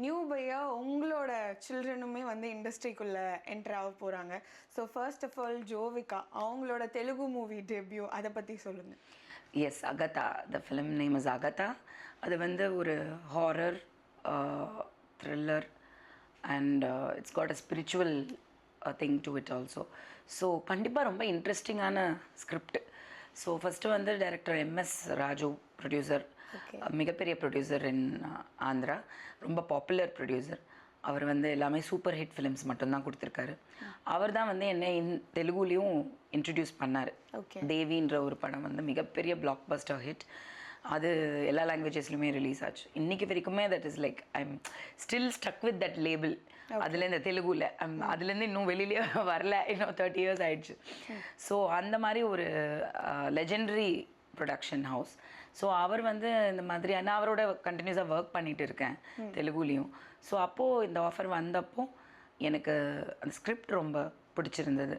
New பையா உங்களோட சில்ட்ரனுமே வந்து இண்டஸ்ட்ரிக்குள்ளே enter ஆக போகிறாங்க. So first of all Jovika அவங்களோட தெலுங்கு மூவி டெபியூ அதை பற்றி சொல்லுங்கள். Yes, Agatha. The film name is Agatha. அது வந்து ஒரு horror thriller and it's got a spiritual thing to it also. So கண்டிப்பாக ரொம்ப இன்ட்ரெஸ்டிங்கான ஸ்கிரிப்ட். ஸோ ஃபஸ்ட்டு வந்து டைரக்டர் எம்எஸ் ராஜு ப்ரொடியூசர், மிகப்பெரிய ப்ரொடியூசர் இன் ஆந்திரா, ரொம்ப பாப்புலர் ப்ரொடியூசர். அவர் வந்து எல்லாமே சூப்பர் ஹிட் ஃபிலிம்ஸ் மட்டும்தான் கொடுத்துருக்காரு. அவர் தான் வந்து என்னை தெலுங்குலேயும் இன்ட்ரடியூஸ் பண்ணார். தேவின்ற ஒரு படம் வந்து மிகப்பெரிய பிளாக் பஸ்டர் ஹிட். அது எல்லா லாங்குவேஜஸ்லையுமே ரிலீஸ் ஆச்சு. இன்றைக்கி வரைக்குமே that is like I am still stuck with that label. அதில் இந்த தெலுங்குல அதுலேருந்து இன்னும் வெளியிலே வரல, இன்னும் 30 years ஆயிடுச்சு. ஸோ அந்த மாதிரி ஒரு லெஜெண்டரி ப்ரொடக்ஷன் ஹவுஸ். ஸோ அவர் வந்து இந்த மாதிரி நான் அவரோட கண்டினியூஸாக ஒர்க் பண்ணிகிட்டு இருக்கேன் தெலுங்குலேயும். ஸோ அப்போது இந்த ஆஃபர் வந்தப்போ எனக்கு அந்த ஸ்கிரிப்ட் ரொம்ப பிடிச்சிருந்தது.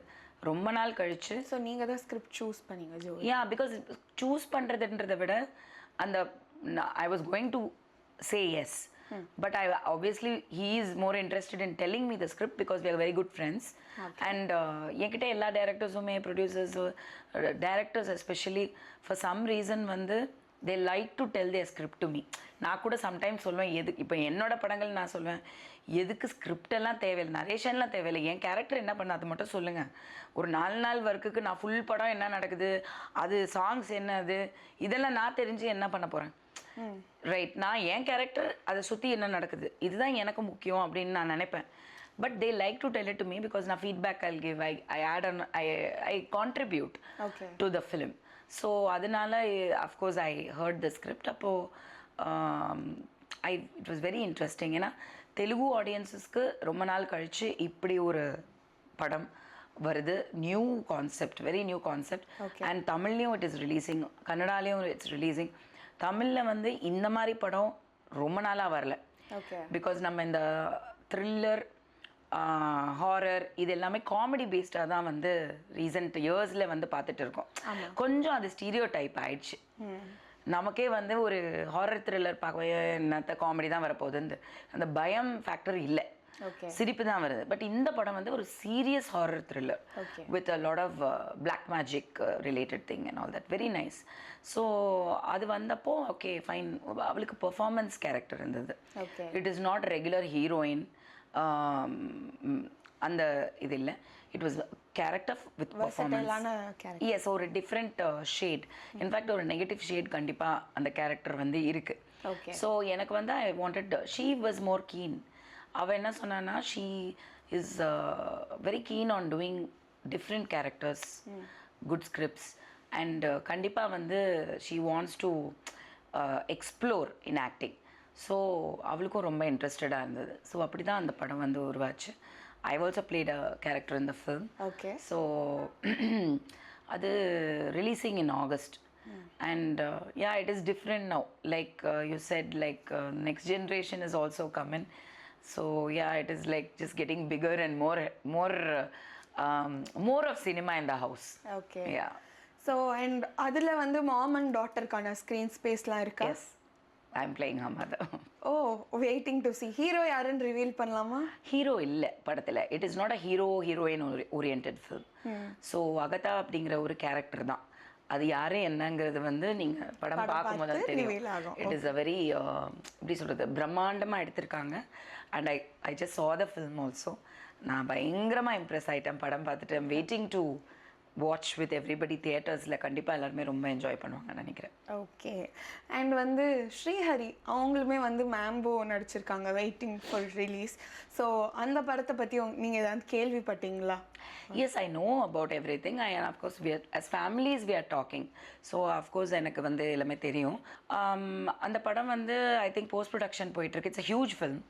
ரொம்ப நாள் கழிச்சு. ஸோ நீங்கள் தான் ஸ்கிரிப்ட் சூஸ் பண்ணீங்க ஜோ? யா, பிகாஸ் சூஸ் பண்ணுறதுன்றதை விட அந்த I was going to say yes. But obviously he is more interested in telling me the script because we are very good friends. And என்கிட்ட எல்லா டேரக்டர்ஸுமே producers directors especially for some reason வந்து they like to tell their script to me. நான் கூட sometimes சொல்லுவேன், எதுக்கு இப்போ என்னோட படங்கள் நான் சொல்லுவேன், எதுக்கு ஸ்கிரிப்டெல்லாம் தேவையில்லை, நரேஷன்லாம் தேவையில்லை, என் கேரக்டர் என்ன பண்ண அது மட்டும் சொல்லுங்கள். ஒரு 4 நாள் ஒர்க்குக்கு நான் ஃபுல் படம் என்ன நடக்குது, அது சாங்ஸ் என்ன, அது இதெல்லாம் நான் தெரிஞ்சு என்ன பண்ண போகிறேன்? ரைட், நான் என் கேரக்டர் அதை சுற்றி என்ன நடக்குது இதுதான் எனக்கு முக்கியம் அப்படின்னு நான் நினைப்பேன். But they like to tell it to me because நான் feedback I give, I add on, I contribute to the film. So அதனால of course I heard the script. அப்போது இட் வாஸ் வெரி இன்ட்ரெஸ்டிங். ஏன்னா தெலுங்கு ஆடியன்ஸஸ்க்கு ரொம்ப நாள் கழித்து இப்படி ஒரு படம் வருது. New concept, very new concept. And தமிழ்லேயும் இட் இஸ் ரிலீஸிங், கன்னடாலேயும் இட்ஸ் ரிலீஸிங். தமிழில் வந்து இந்த மாதிரி படம் ரொம்ப நாளாக வரல. பிகாஸ் நம்ம இந்த த்ரில்லர், ஹாரர் இது எல்லாமே காமெடி பேஸ்டாக தான் வந்து ரீசெண்ட் இயர்ஸில் வந்து பார்த்துட்டு இருக்கோம். கொஞ்சம் அது ஸ்டீரியோ டைப் ஆயிடுச்சு. நமக்கே வந்து ஒரு ஹாரர் த்ரில்லர் பார்க்கவே என்னத்த காமெடி தான் வரப்போகுதுன்னு அந்த பயம் ஃபேக்டர் இல்லை, சிரிப்பு தான் வருது. பட் இந்த படம் வந்து ஒரு serious horror thriller with a lot of black magic related thing and all that, very nice. So அது வந்தப்போ ஓகே ஃபைன், அவளுக்கு பெர்ஃபார்மன்ஸ் கேரக்டர் இருந்தது. It is not regular heroine அந்த இது இல்லை. It was character with performance. Yes, ஒரு different shade, in fact ஒரு negative shade கண்டிப்பாக அந்த கேரக்டர் வந்து இருக்குது. ஸோ எனக்கு வந்து I wanted, she was more keen. அவள் என்ன சொன்னான்னா, she is very keen on doing different characters, good scripts and கண்டிப்பாக வந்து she wants to explore in acting. So அவளுக்கும் ரொம்ப இன்ட்ரெஸ்டடாக இருந்தது. ஸோ அப்படி தான் அந்த படம் வந்து உருவாச்சு. I also played a character in the film. So அது releasing in August. And yeah, it is different now, like you said, like next generation is also coming. So yeah, it is like just getting bigger and more of cinema in the house. Okay. Yeah. So and adula vandu mom and daughter kana screen space la irukka? Yes, I am playing her mother. Oh, waiting to see. Hero yaran reveal பண்ணலாமா? Hero illa படத்துல. It is not a hero heroine oriented film. So Agatha அப்படிங்கிற ஒரு character தான். அது யாரு என்னங்கிறது வந்து நீங்கள் படம் பார்க்கும்போது தான் தெரியும். இட் இஸ் அ வெரி எப்படி சொல்கிறது, பிரம்மாண்டமாக எடுத்திருக்காங்க. And I just saw the film also. நான் பயங்கரமாக இம்ப்ரெஸ் ஆகிட்டேன் படம் பார்த்துட்டு. I'm waiting to watch with everybody தியேட்டர்ஸில். கண்டிப்பாக எல்லாருமே ரொம்ப என்ஜாய் பண்ணுவாங்கன்னு நினைக்கிறேன். ஓகே. அண்ட் வந்து ஸ்ரீஹரி அவங்களுமே வந்து மேம்போ நடிச்சிருக்காங்க, வெயிட்டிங் ஃபார் ரிலீஸ். ஸோ அந்த படத்தை பற்றி நீங்கள் ஏதாவது கேள்விப்பட்டீங்களா? Yes, I know about everything. And of course, we are, as families, we are talking. So, of course, எனக்கு வந்து எல்லாமே தெரியும். அந்த படம் வந்து ஐ திங்க் போஸ்ட் ப்ரொடக்ஷன் போயிட்டுருக்கு. It's a huge film.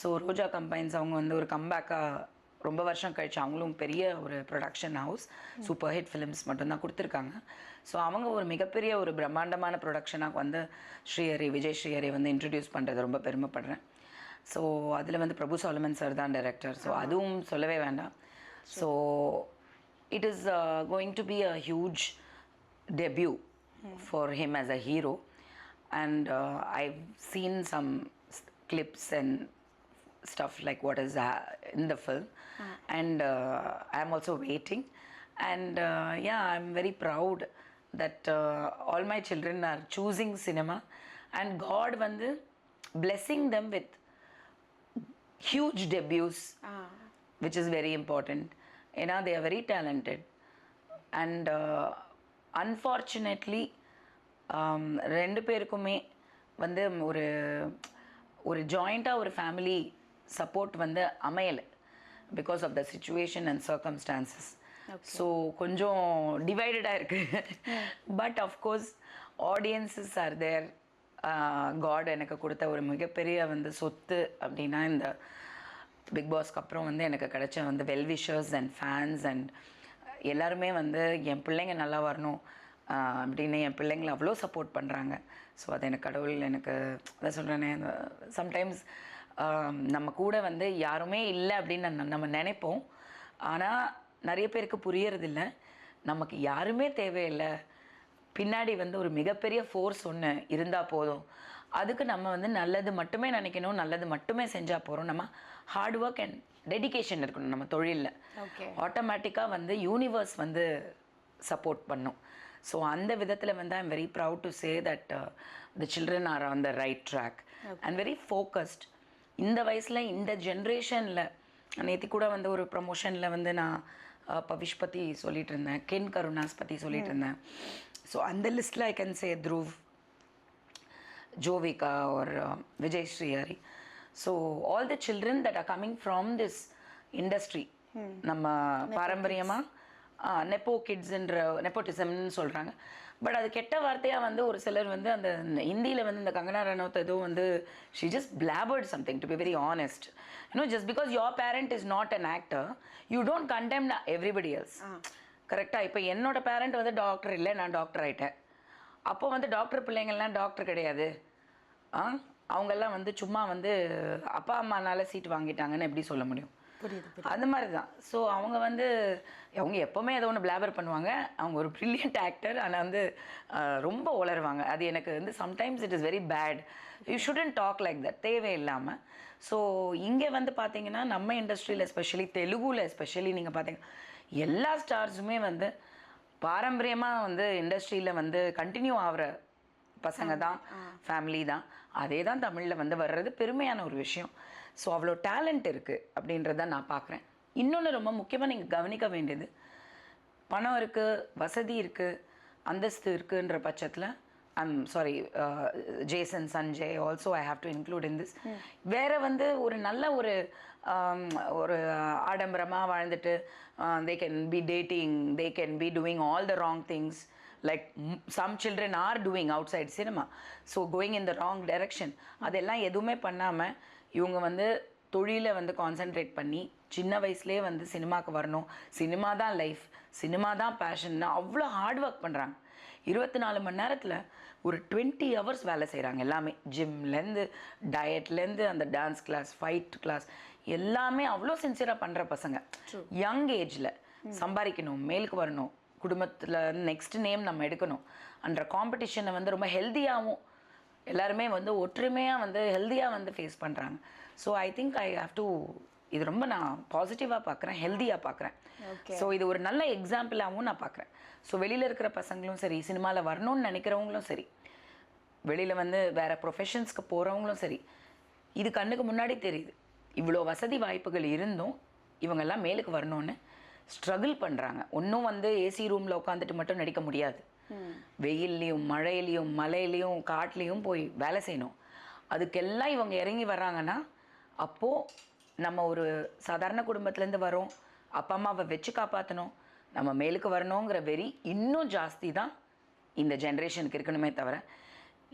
So Roja combines அவங்க வந்து ஒரு கம்பேக்காக ரொம்ப வருஷம் கழிச்சு, அவங்களும் பெரிய ஒரு production house, super hit films மட்டும்தான் கொடுத்துருக்காங்க. ஸோ அவங்க ஒரு மிகப்பெரிய ஒரு பிரம்மாண்டமான ப்ரொடக்ஷனாக வந்து ஸ்ரீஹரி, விஜய் ஸ்ரீஹரி வந்து இன்ட்ரடியூஸ் பண்ணுறது ரொம்ப பெருமைப்படுறேன். ஸோ அதில் வந்து பிரபு சாலமன் சார் தான் டைரக்டர். ஸோ அதுவும் சொல்லவே வேண்டாம். So it is going to be a huge debut for him as a hero, and I've seen some clips and stuff like what is in the film. And I'm also waiting. And yeah, I'm very proud that all my children are choosing cinema, and God வந்து blessing them with huge debuts, which is very important. ஏன்னா they are very talented. And unfortunately ரெண்டு பேருக்குமே வந்து ஒரு ஒரு ஜாயிண்ட்டாக ஒரு family support வந்து அமையலை because of the situation and circumstances. So கொஞ்சம் டிவைடடாக இருக்குது. But of course audiences are there. God எனக்கு கொடுத்த ஒரு மிகப்பெரிய வந்து சொத்து அப்படின்னா இந்த பிக் பாஸ்க்கு அப்புறம் வந்து எனக்கு கிடைச்ச வந்து வெல்விஷர்ஸ் அண்ட் ஃபேன்ஸ் அண்ட் எல்லாருமே வந்து என் பிள்ளைங்க நல்லா வரணும் அப்படின்னு என் பிள்ளைங்களை அவ்வளோ சப்போர்ட் பண்ணுறாங்க. ஸோ அது எனக்கு கடவுள் எனக்கு அதான் சொல்கிறேனே, சம்டைம்ஸ் நம்ம கூட வந்து யாருமே இல்லை அப்படின்னு நம்ம நினைப்போம். ஆனால் நிறைய பேருக்கு புரியறதில்ல, நமக்கு யாருமே தேவையில்லை, பின்னாடி வந்து ஒரு மிகப்பெரிய ஃபோர்ஸ் ஒன்று இருந்தால் போதும். அதுக்கு நம்ம வந்து நல்லது மட்டுமே நினைக்கணும், நல்லது மட்டுமே செஞ்சால் போகிறோம். நம்ம ஹார்ட் ஒர்க் அண்ட் டெடிகேஷன் இருக்கணும் நம்ம தொழிலில். ஆட்டோமேட்டிக்காக வந்து யூனிவர்ஸ் வந்து சப்போர்ட் பண்ணும். ஸோ அந்த விதத்தில் வந்து I'm very proud to say that the children are on the right track and very focused. இந்த வயசில் இந்த ஜென்ரேஷனில் நேற்று கூட வந்து ஒரு ப்ரமோஷனில் வந்து நான் பவிஷ் பற்றி சொல்லிகிட்டு இருந்தேன், கென் கருணாஸ் பற்றி சொல்லிகிட்டு இருந்தேன். ஸோ அந்த லிஸ்ட்டில் I can say Dhruv, Jovika or Vijay Srihari. So all the children that are coming from this industry, நம்ம பாரம்பரியமாக நெப்போ கிட்ஸ்ன்ற நெப்போட்டிசம்னு சொல்கிறாங்க. பட் அது கெட்ட வார்த்தையாக வந்து ஒரு சிலர் வந்து அந்த ஹிந்தியில் வந்து இந்த கங்கனா ரனௌத் ஏதோ வந்து she just blurted something to be very honest. You know just because your parent is not an actor you don't condemn everybody else. கரெக்டாக இப்போ என்னோட பேரண்ட் வந்து டாக்டர் இல்லை, நான் டாக்டர் ஆகிட்டேன். அப்போ வந்து டாக்டர் பிள்ளைங்கள்லாம் டாக்டர் கிடையாது, அவங்கெல்லாம் வந்து சும்மா வந்து அப்பா அம்மானால சீட் வாங்கிட்டாங்கன்னு எப்படி சொல்ல முடியும்? அந்த மாதிரி தான். ஸோ அவங்க வந்து அவங்க எப்போவுமே ஏதோ ஒன்று பிளாபர் பண்ணுவாங்க. அவங்க ஒரு ப்ரில்லியன்ட் ஆக்டர், ஆனால் வந்து ரொம்ப உளருவாங்க. அது எனக்கு வந்து sometimes it is very bad. You shouldn't talk like that, தேவையில்லாமல். ஸோ இங்கே வந்து பார்த்தீங்கன்னா நம்ம இண்டஸ்ட்ரியில் எஸ்பெஷலி தெலுங்குல எஸ்பெஷலி நீங்கள் பார்த்தீங்கன்னா எல்லா ஸ்டார்ஸுமே வந்து பாரம்பரியமாக வந்து இண்டஸ்ட்ரியில் வந்து கண்டினியூ ஆகிற பசங்க தான், ஃபேமிலி தான். அதே தான் தமிழில் வந்து வர்றது பெருமையான ஒரு விஷயம். ஸோ அவ்வளோ டேலண்ட் இருக்குது அப்படின்றத நான் பார்க்குறேன். இன்னொன்று ரொம்ப முக்கியமாக நீங்கள் கவனிக்க வேண்டியது, பணம் இருக்குது, வசதி இருக்குது, அந்தஸ்து இருக்குன்ற பட்சத்தில் I'm sorry Jason, Sanjay also I have to include in this. வேறு வந்து ஒரு நல்ல ஒரு ஒரு ஆடம்பரமாக வாழ்ந்துட்டு they can be dating, they can be doing all the wrong things like some children are doing outside cinema, so going in the wrong direction. அதெல்லாம் எதுவுமே பண்ணாமல் இவங்க வந்து தொழிலை வந்து கான்சென்ட்ரேட் பண்ணி சின்ன வயசுலேயே வந்து சினிமாவுக்கு வரணும், சினிமா தான் லைஃப், சினிமா தான் பேஷன்னா அவ்வளோ ஹார்ட் ஒர்க் பண்ணுறாங்க. 24 மணி நேரத்தில் ஒரு 20 hours வேலை செய்கிறாங்க. எல்லாமே ஜிம்லேருந்து டயட்லேருந்து அந்த டான்ஸ் கிளாஸ், ஃபைட் கிளாஸ் எல்லாமே அவ்வளோ சின்சியராக பண்ணுற பசங்க. யங் ஏஜில் சம்பாதிக்கணும், மேலுக்கு வரணும், குடும்பத்தில் நெக்ஸ்ட் நேம் நம்ம எடுக்கணும் அன்ற காம்படிஷனை வந்து ரொம்ப ஹெல்த்தியாகவும் எல்லாருமே வந்து ஒற்றுமையாக வந்து ஹெல்த்தியாக வந்து ஃபேஸ் பண்ணுறாங்க. So I think I have to, இது ரொம்ப நான் பாசிட்டிவாக பார்க்குறேன், ஹெல்த்தியாக பார்க்குறேன். ஸோ இது ஒரு நல்ல எக்ஸாம்பிளாகவும் நான் பார்க்குறேன். ஸோ வெளியில் இருக்கிற பசங்களும் சரி, சினிமாவில் வரணும்னு நினைக்கிறவங்களும் சரி, வெளியில் வந்து வேறு ப்ரொஃபஷன்ஸ்க்கு போகிறவங்களும் சரி, இது கண்ணுக்கு முன்னாடி தெரியுது. இவ்வளோ வசதி வாய்ப்புகள் இருந்தும் இவங்கெல்லாம் மேலுக்கு வரணும்னு ஸ்ட்ரகிள் பண்ணுறாங்க. ஒன்றும் வந்து ஏசி ரூமில் உட்காந்துட்டு மட்டும் நடிக்க முடியாது. வெயில்லையும் மழையிலையும் மலையிலையும் காட்டுலேயும் போய் வேலை செய்யணும். அதுக்கெல்லாம் இவங்க இறங்கி வர்றாங்கன்னா அப்போது நம்ம ஒரு சாதாரண குடும்பத்துலேருந்து வரோம், அப்பா அம்மாவை வச்சு காப்பாற்றணும், நம்ம மேலுக்கு வரணுங்கிற வெறி இன்னும் ஜாஸ்தி தான் இந்த ஜென்ரேஷனுக்கு இருக்கணுமே தவிர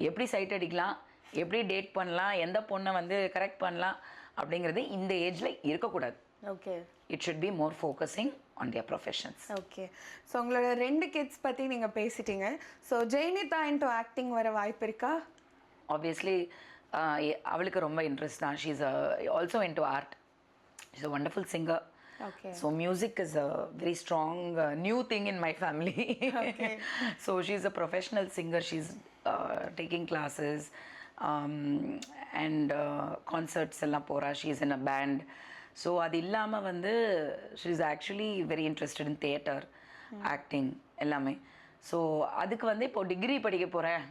எப்படி சைட் அடிக்கலாம், எப்படி டேட் பண்ணலாம், எந்த பொண்ணை வந்து கரெக்ட் பண்ணலாம் அப்படிங்கிறது இந்த ஏஜில் இருக்கக்கூடாது. Okay, it should be more focusing on their professions. Okay. So உங்களோட 2 கிட்ஸ் பற்றி நீங்கள் பேசிட்டீங்க. ஸோ ஜெயனிதா இன்டு ஆக்டிங் வர வாய்ப்பு இருக்கா? ஆப்வியஸ்லி அவளுக்கு ரொம்ப இன்ட்ரெஸ்ட் தான். She is also into art. She's a wonderful singer. Okay. So music is a very strong new thing in my family. Okay. So she's a professional singer. She's taking classes and concerts எல்லாம் போகிறா. She is in a band. So அது இல்லாமல் வந்து she is actually very interested in theatre, acting எல்லாமே. So அதுக்கு வந்து இப்போ degree படிக்க போகிறேன்,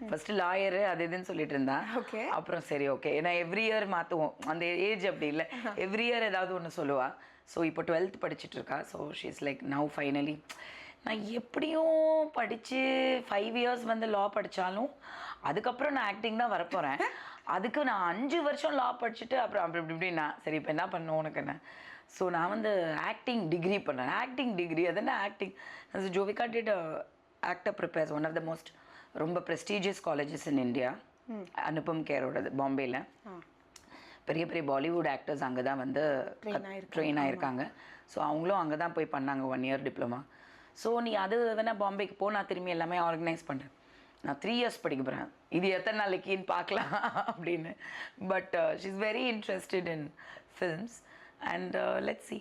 ஃபர்ஸ்ட் லாயரு அது இதுன்னு சொல்லிட்டு இருந்தா. ஓகே. அப்புறம் சரி ஓகே, ஏன்னா எவ்ரி இயர் மாற்றுவோம், அந்த ஏஜ் அப்படி இல்லை, எவ்ரி இயர் ஏதாவது ஒன்று சொல்லுவா. ஸோ இப்போ 12th படிச்சுட்டு இருக்கா. So she is like now finally நான் எப்படியும் படித்து 5 years வந்து லா படித்தாலும் அதுக்கப்புறம் நான் ஆக்டிங் தான் வரப்போகிறேன். அதுக்கு நான் 5 வருஷம் லா படிச்சுட்டு அப்புறம் அப்படி இப்படி இப்படின்னா சரி இப்போ என்ன பண்ணணும் உனக்கு என்ன. ஸோ நான் வந்து ஆக்டிங் டிகிரி பண்ணேன். ஆக்டிங் டிகிரி அது என்ன acting. Jovika did actor prepares one of the most ரொம்ப prestigious colleges in India. Anupam கேரோடது பாம்பேயில். பெரிய பெரிய பாலிவுட் ஆக்டர்ஸ் அங்கே தான் வந்து ட்ரெயின் ஆகிருக்காங்க. ஸோ அவங்களும் அங்கே தான் போய் பண்ணாங்க 1 year டிப்ளமா. ஸோ நீ அது வேணால் பாம்பேக்கு போ, நான் திரும்பி எல்லாமே ஆர்கனைஸ் பண்ணுறேன். நான் 3 years படிக்க போகிறேன், இது எத்தனை நாளைக்குன்னு பார்க்கலாம் அப்படின்னு. But she is very interested in films and let's see.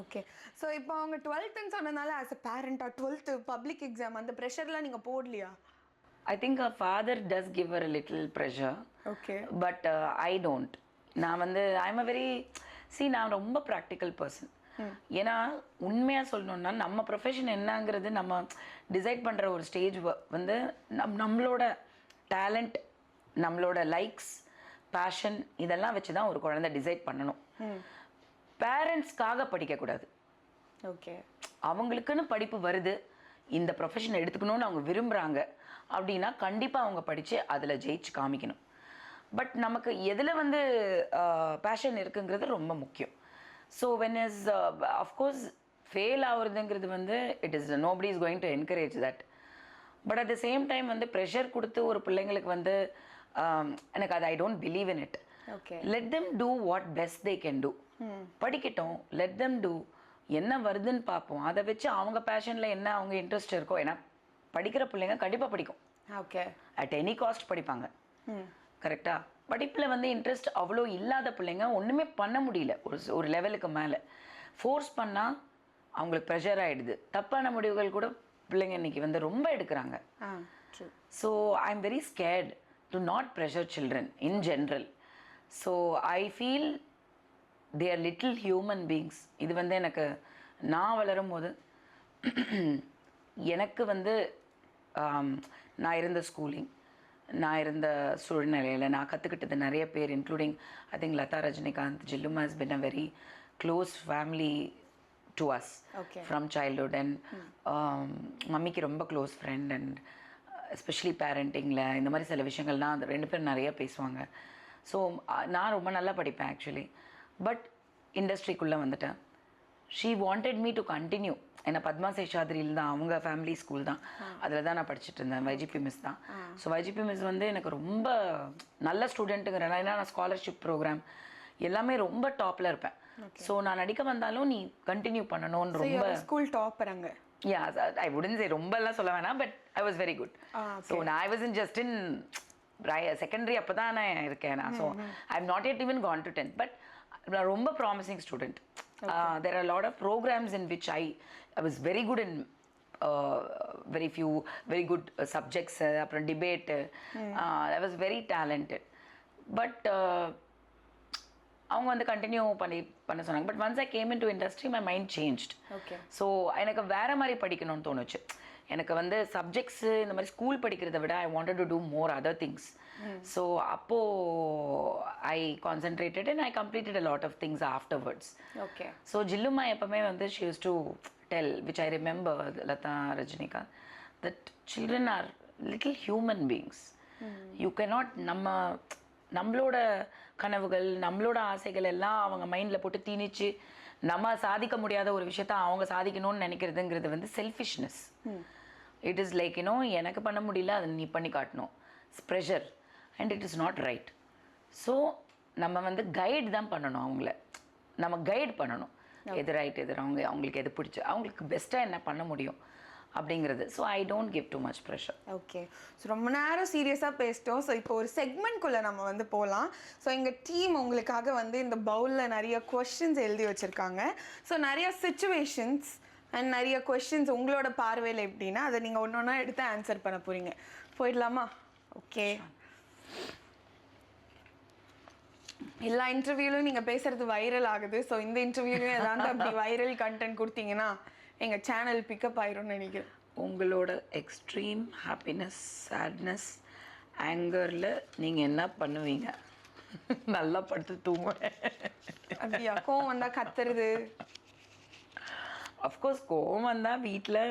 Okay. So இப்போ அவங்க 12th சொன்னதுனால ஆஸ் அ பேரண்டாக 12th பப்ளிக் எக்ஸாம் அந்த ப்ரெஷர்லாம் நீங்கள் போடலையா? I think her father does give her a little pressure. Okay. But I don't. நான் வந்து I'm a very நான் ரொம்ப ப்ராக்டிக்கல் பர்சன். ஏன்னா உண்மையாக சொல்லணுன்னா நம்ம ப்ரொஃபஷன் என்னங்கிறது நம்ம டிசைட் பண்ணுற ஒரு ஸ்டேஜ் வந்து நம்மளோட டேலண்ட், நம்மளோட லைக்ஸ், பேஷன் இதெல்லாம் வச்சு தான் ஒரு குழந்தை டிசைட் பண்ணணும். பேரண்ட்ஸ்க்காக படிக்கக்கூடாது. ஓகே. அவங்களுக்குன்னு படிப்பு வருது, இந்த ப்ரொஃபஷன் எடுத்துக்கணும்னு அவங்க விரும்புகிறாங்க அப்படின்னா கண்டிப்பாக அவங்க படித்து அதில் ஜெயிச்சு காமிக்கணும். பட் நமக்கு எதில் வந்து பேஷன் இருக்குங்கிறது ரொம்ப முக்கியம். So when is of course fail ஆகுறதுங்கிறது வந்து it is nobody is going to encourage that. But at the same time வந்து ப்ரெஷர் கொடுத்து ஒரு பிள்ளைங்களுக்கு வந்து எனக்கு அது I don't believe in it. Okay. Let them do what best they can do. படிக்கட்டும், லெட் தெம் டூ. என்ன வருதுன்னு பார்ப்போம், அதை வச்சு அவங்க பேஷனில் என்ன அவங்க இன்ட்ரெஸ்ட் இருக்கோ. ஏன்னா படிக்கிற பிள்ளைங்க கண்டிப்பாக படிக்கும். ஓகே. அட் எனி காஸ்ட் படிப்பாங்க. கரெக்டாக படிப்பில் வந்து இன்ட்ரெஸ்ட் அவ்வளோ இல்லாத பிள்ளைங்க ஒன்றுமே பண்ண முடியல. ஒரு லெவலுக்கு மேலே ஃபோர்ஸ் பண்ணால் அவங்களுக்கு ப்ரெஷர் ஆகிடுது. தப்பான முடிவுகள் கூட பிள்ளைங்க இன்றைக்கி வந்து ரொம்ப எடுக்கிறாங்க. So I am very scared to not pressure children in general. So I feel they are little human beings. இது வந்து எனக்கு நான் வளரும் போது எனக்கு வந்து நான் இருந்த ஸ்கூலிங், நான் இருந்த சூழ்நிலையில் நான் கற்றுக்கிட்டது நிறைய பேர் including I think Latha Rajinikanth, Jillumma has been a very close family to us from childhood. And மம்மிக்கு ரொம்ப க்ளோஸ் ஃப்ரெண்ட். அண்ட் எஸ்பெஷலி பேரண்டிங்கில் இந்த மாதிரி சில விஷயங்கள்லாம் அந்த 2 பேரும் நிறைய பேசுவாங்க. ஸோ நான் ரொம்ப நல்லா படிப்பேன் ஆக்சுவலி. பட் இண்டஸ்ட்ரிக்குள்ளே வந்துட்டேன். She wanted me to continue. ஏன்னா பத்மா சேஷாத்ரியில் தான் அவங்க ஃபேமிலி ஸ்கூல் தான், அதில் தான் நான் படிச்சுட்டு இருந்தேன். வைஜிபி மிஸ் தான். ஸோ வைஜிபி மிஸ் வந்து எனக்கு ரொம்ப நல்ல ஸ்டூடெண்ட்டுங்கிறேன். ஏன்னா நான் ஸ்காலர்ஷிப் ப்ரோக்ராம் எல்லாமே ரொம்ப டாப்பில் இருப்பேன். ஸோ நான் நடிக்க வந்தாலும் நீ கண்டினியூ பண்ணணும்னு ரொம்ப ஸ்கூல் டாப்பர் அங்கே. யா ஐ வுடன்ட் சே ரொம்பலாம் சொல்ல வேணாம், but I was very good. So நான் I was in just in secondary அப்போ தான் நான் இருக்கேன் நான். So I am not yet even gone to 10th. But நான் ரொம்ப promising student. There are a lot of programs in which I was very good in very few very good subjects. Apra debate, I was very talented. But அவங்க வந்து continue பண்ண சொன்னாங்க. But once I came in to industry my mind changed. So எனக்கு வேறு மாதிரி படிக்கணும்னு தோணுச்சு. எனக்கு வந்து சப்ஜெக்ட்ஸு இந்த மாதிரி ஸ்கூல் படிக்கிறத விட I wanted to do more other things. So அப்போது I concentrated and I completed a lot of things afterwards. Okay. So Jillumma எப்பவுமே வந்து she used to tell, which I remember, Latha Rajinikanth, that children are little human beings. You cannot நம்மளோட கனவுகள், நம்மளோட ஆசைகள் எல்லாம் அவங்க மைண்டில் போட்டு திணிச்சு நம்ம சாதிக்க முடியாத ஒரு விஷயத்த அவங்க சாதிக்கணும்னு நினைக்கிறதுங்கிறது வந்து செல்ஃபிஷ்னஸ். இட் இஸ் லைக் எனக்கு பண்ண முடியல, அதை நீ பண்ணி காட்டணும். Pressure and it is not right. So நம்ம வந்து கைட் தான் பண்ணணும் அவங்கள. நம்ம கைட் பண்ணணும் எது ரைட் எது ராங், அவங்களுக்கு எது பிடிச்சி அவங்களுக்கு பெஸ்ட்டாக என்ன பண்ண முடியும் அப்படிங்கிறது. So I don't give to much pressure. Okay. So ரொம்ப நேரம் சீரியஸாக பேசிட்டோம். ஸோ இப்போ ஒரு செக்மெண்ட்குள்ளே நம்ம வந்து போகலாம். ஸோ எங்கள் டீம் உங்களுக்காக வந்து இந்த பவுலில் நிறைய கொஸ்டின்ஸ் எழுதி வச்சுருக்காங்க. ஸோ நிறைய சிச்சுவேஷன்ஸ் அண்ட் நிறைய கொஸ்டின்ஸ் உங்களோட பார்வையில் எப்படின்னா அதை நீங்கள் ஒன்று ஒன்றா எடுத்து ஆன்சர் பண்ண போகிறீங்க. போயிடலாமா? ஓகே. எல்லா இன்டர்வியூலையும் நீங்கள் பேசுறது வைரல் ஆகுது. ஸோ இந்த இன்டர்வியூலையும் ஏதாவது அப்படி வைரல் கண்டென்ட் கொடுத்தீங்கன்னா எங்கள் சேனல் பிக்கப் ஆயிரும்னு நினைக்கிறேன். உங்களோட எக்ஸ்ட்ரீம் ஹாப்பினஸ், சேட்னஸ், ஆங்கரில் நீங்கள் என்ன பண்ணுவீங்க? நல்லா படுத்து தூங்குவேன். அப்படியா? கோவம் வந்தால் கத்துறது? அஃப்கோர்ஸ் கோவம் வந்தால் வீட்டில்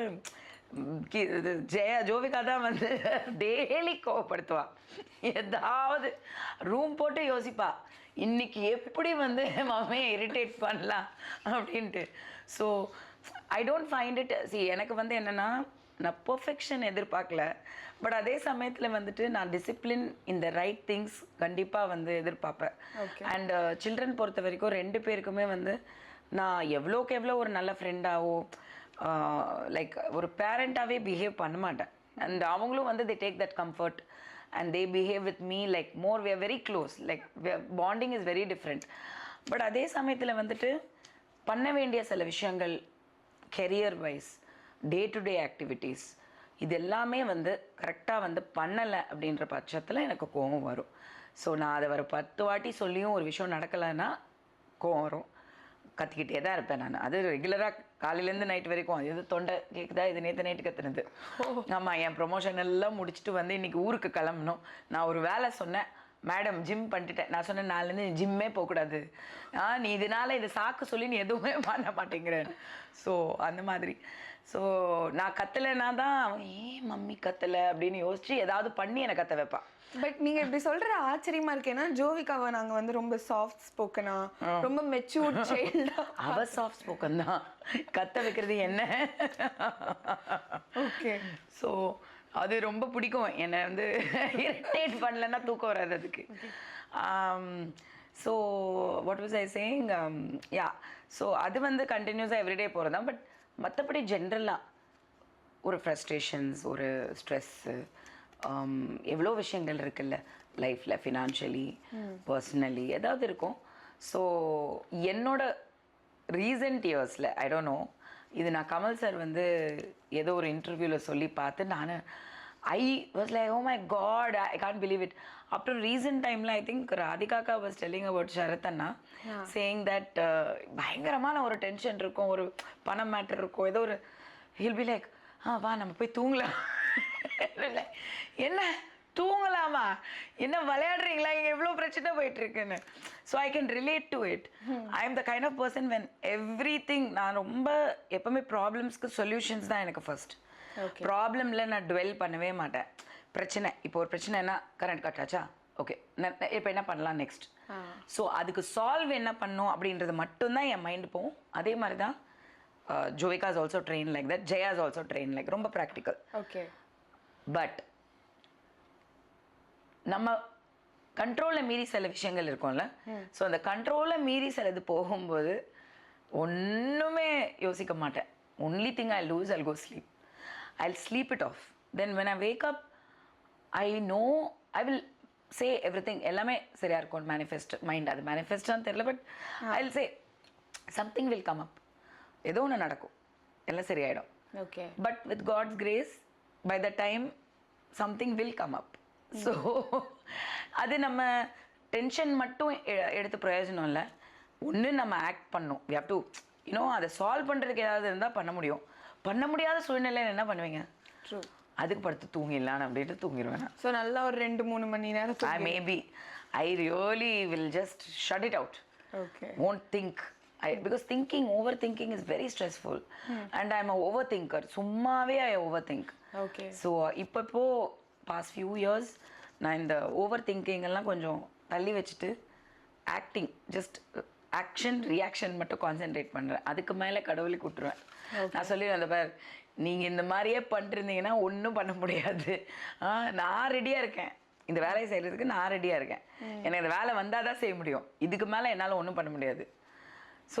இது ஜோவிகா தான் வந்து டெய்லி கோவப்படுத்துவா. ஏதாவது ரூம் போட்டு யோசிப்பா, இன்னைக்கு எப்படி வந்து மம்மியை இரிட்டேட் பண்ணலாம் அப்படின்ட்டு. So I don't find it. எனக்கு வந்து என்னென்னா, நான் பர்ஃபெக்ஷன் எதிர்பார்க்கல. பட் அதே சமயத்தில் வந்துட்டு நான் டிசிப்ளின், இந்த ரைட் திங்ஸ் கண்டிப்பாக வந்து எதிர்பார்ப்பேன். அண்ட் சில்ட்ரன் பொறுத்த வரைக்கும் 2 பேருக்குமே வந்து நான் எவ்வளோக்கு எவ்வளோ ஒரு நல்ல ஃப்ரெண்டாவோ லைக் ஒரு பேரண்ட்டாகவே பிஹேவ் பண்ண மாட்டேன். அண்ட் அவங்களும் வந்து they take that comfort and they behave with me like more we are very close, like bonding is very different. But அதே சமயத்தில் வந்துட்டு பண்ண வேண்டிய சில விஷயங்கள், career wise, day to day activities, இது எல்லாமே வந்து கரெக்டாக வந்து பண்ணலை அப்படின்ற பட்சத்தில் எனக்கு கோவம் வரும். ஸோ நான் அதை ஒரு 10 வாட்டி சொல்லியும் ஒரு விஷயம் நடக்கலைன்னா கோவம் வரும். கத்திக்கிட்டே தான் இருப்பேன் நான். அது ரெகுலராக காலையிலேருந்து நைட் வரைக்கும். அது எது தொண்டை கேட்குதா, இது நேற்று நைட்டு கத்துனது. ஆமாம், என் ப்ரொமோஷன் எல்லாம் முடிச்சுட்டு வந்து இன்றைக்கி ஊருக்கு கிளம்பணும். நான் ஒரு வேலை சொன்னேன், மேடம் ஜிம் பண்ணிட்டேன். நான் சொன்னேன், நாலுலேருந்து ஜிம்மே போகக்கூடாது, நீ இதனால் இது சாக்கு சொல்லி நீ எதுவுமே பண்ண மாட்டேங்கிறேன். ஸோ அந்த மாதிரி. ஸோ நான் கத்தலைன்னா தான் ஏன் மம்மி கத்தலை அப்படின்னு யோசிச்சு ஏதாவது பண்ணி என்னை கத்த வைப்பான். பட் நீங்க இப்படி சொல்ற ஆச்சரியமா இருக்கு. ஏன்னா ஜோவிகாவை நாங்க வந்து ரொம்ப சாஃப்ட் ஸ்போக்கனா, ரொம்ப மெச்சூர்ட் சைல்டா. அவ சாஃப்ட் ஸ்போக்கன் தான், கத்த வைக்கிறது என்ன. ஓகே. ஸோ அது ரொம்ப பிடிக்கும். என்னை வந்து இரிட்டேட் பண்ணலன்னா தூக்கம் வராது அதுக்கு. So what was I saying, yeah. So அது வந்து கண்டினியூஸாக எவ்ரிடே போகிறது தான். பட் மற்றபடி ஜென்ரலாக ஒரு ஃப்ரஸ்ட்ரேஷன்ஸ், ஒரு ஸ்ட்ரெஸ்ஸு, எவ்வளோ விஷயங்கள் இருக்குல்ல லைஃப்பில், ஃபினான்ஷியலி, பர்சனலி ஏதாவது இருக்கும். ஸோ என்னோட ரீசன்ட் இயர்ஸில் ஐ டோன்ட் நோ, இது நான் கமல் சார் வந்து ஏதோ ஒரு இன்டர்வியூவில் சொல்லி பார்த்து நான் I was like, oh my god, I can't believe it. அப்புறம் ரீசன்ட் டைமில் ஐ திங்க் ராதிகாக்கா வாஸ் டெல்லிங் அபவுட் ஷரத் அண்ணா, சேயிங் தட் பயங்கரமான ஒரு டென்ஷன் இருக்கும், ஒரு பணம் மேட்டர் இருக்கும், ஏதோ ஒரு ஹில் பி லைக், வா நம்ம போய் தூங்கலாம். என்ன தூங்கலாமா, என்ன விளையாடுறீங்களா, இங்கே எவ்வளோ பிரச்சனை போயிட்டு இருக்குன்னு. So I can relate to it. I am the kind of person when everything, நான் ரொம்ப எப்பவுமே ப்ராப்ளம்ஸ்க்கு சொல்யூஷன்ஸ் தான் எனக்கு ஃபர்ஸ்ட். ப்ராப்ளமில் நான் டுவெல் பண்ணவே மாட்டேன். பிரச்சனை, இப்போ ஒரு பிரச்சனைனா கரண்ட் கட் ஆச்சா, ஓகே இப்போ என்ன பண்ணலாம் நெக்ஸ்ட். ஸோ அதுக்கு சால்வ் என்ன பண்ணும் அப்படின்றது மட்டும்தான் என் மைண்டு போகும். அதே மாதிரி தான் Jovika is also train like that, Jaya is also train like, ரொம்ப ப்ராக்டிக்கல். ஓகே. பட் நம்ம கண்ட்ரோலில் மீறி சில விஷயங்கள் இருக்கும்ல, ஸோ அந்த கண்ட்ரோலில் மீறி சிலது போகும்போது ஒன்றுமே யோசிக்க மாட்டேன். Only thing I lose, I go sleep, I sleep it off. Then when I wake up I know I will say everything, எல்லாமே சரியாக இருக்கும். மேனிஃபெஸ்ட் மைண்ட், அது மேனிஃபெஸ்டான்னு தெரியல, but I will say something will come up, ஏதோ ஒன்று நடக்கும், எல்லாம் சரியாயிடும். Okay. But with God's grace by the time something will come up. So அது நம்ம டென்ஷன் மட்டும் எடுத்து பிரயோஜனம் இல்லை. ஒன்று நம்ம ஆக்ட் பண்ணணும். வி ஹவ் டு யூனோ, அதை சால்வ் பண்ணுறதுக்கு ஏதாவது இருந்தால் பண்ண முடியும். பண்ண முடியாத சூழ்நிலையில் என்ன பண்ணுவீங்க? ட்ரூ. அதுக்கு படுத்து தூங்கிடலான்னு அப்படின்ட்டு தூங்கிடுவேன். ஸோ நல்லா ஒரு 2-3 மணி நேரம் maybe I really will just shut it out. Okay. won't think. Because overthinking is very stressful. And I'm an overthinker. சும்மாவே I overthink. ஓகே. ஸோ இப்போ past few years நான் இந்த ஓவர் திங்கிங் எல்லாம் கொஞ்சம் தள்ளி வச்சுட்டு ஆக்டிங், ஜஸ்ட் ஆக்ஷன் ரியாக்ஷன் மட்டும் concentrate பண்ணுறேன். அதுக்கு மேலே கடவுளுக்கு விட்டுருவேன். நான் சொல்லிடுவேன், அந்த பார் நீங்கள் இந்த மாதிரியே பண்ணிருந்தீங்கன்னா ஒன்றும் பண்ண முடியாது, நான் ரெடியாக இருக்கேன், இந்த வேலையை செய்கிறதுக்கு நான் ரெடியாக இருக்கேன், எனக்கு இந்த வேலை வந்தால் தான் செய்ய முடியும், இதுக்கு மேலே என்னால் ஒன்றும் பண்ண முடியாது. So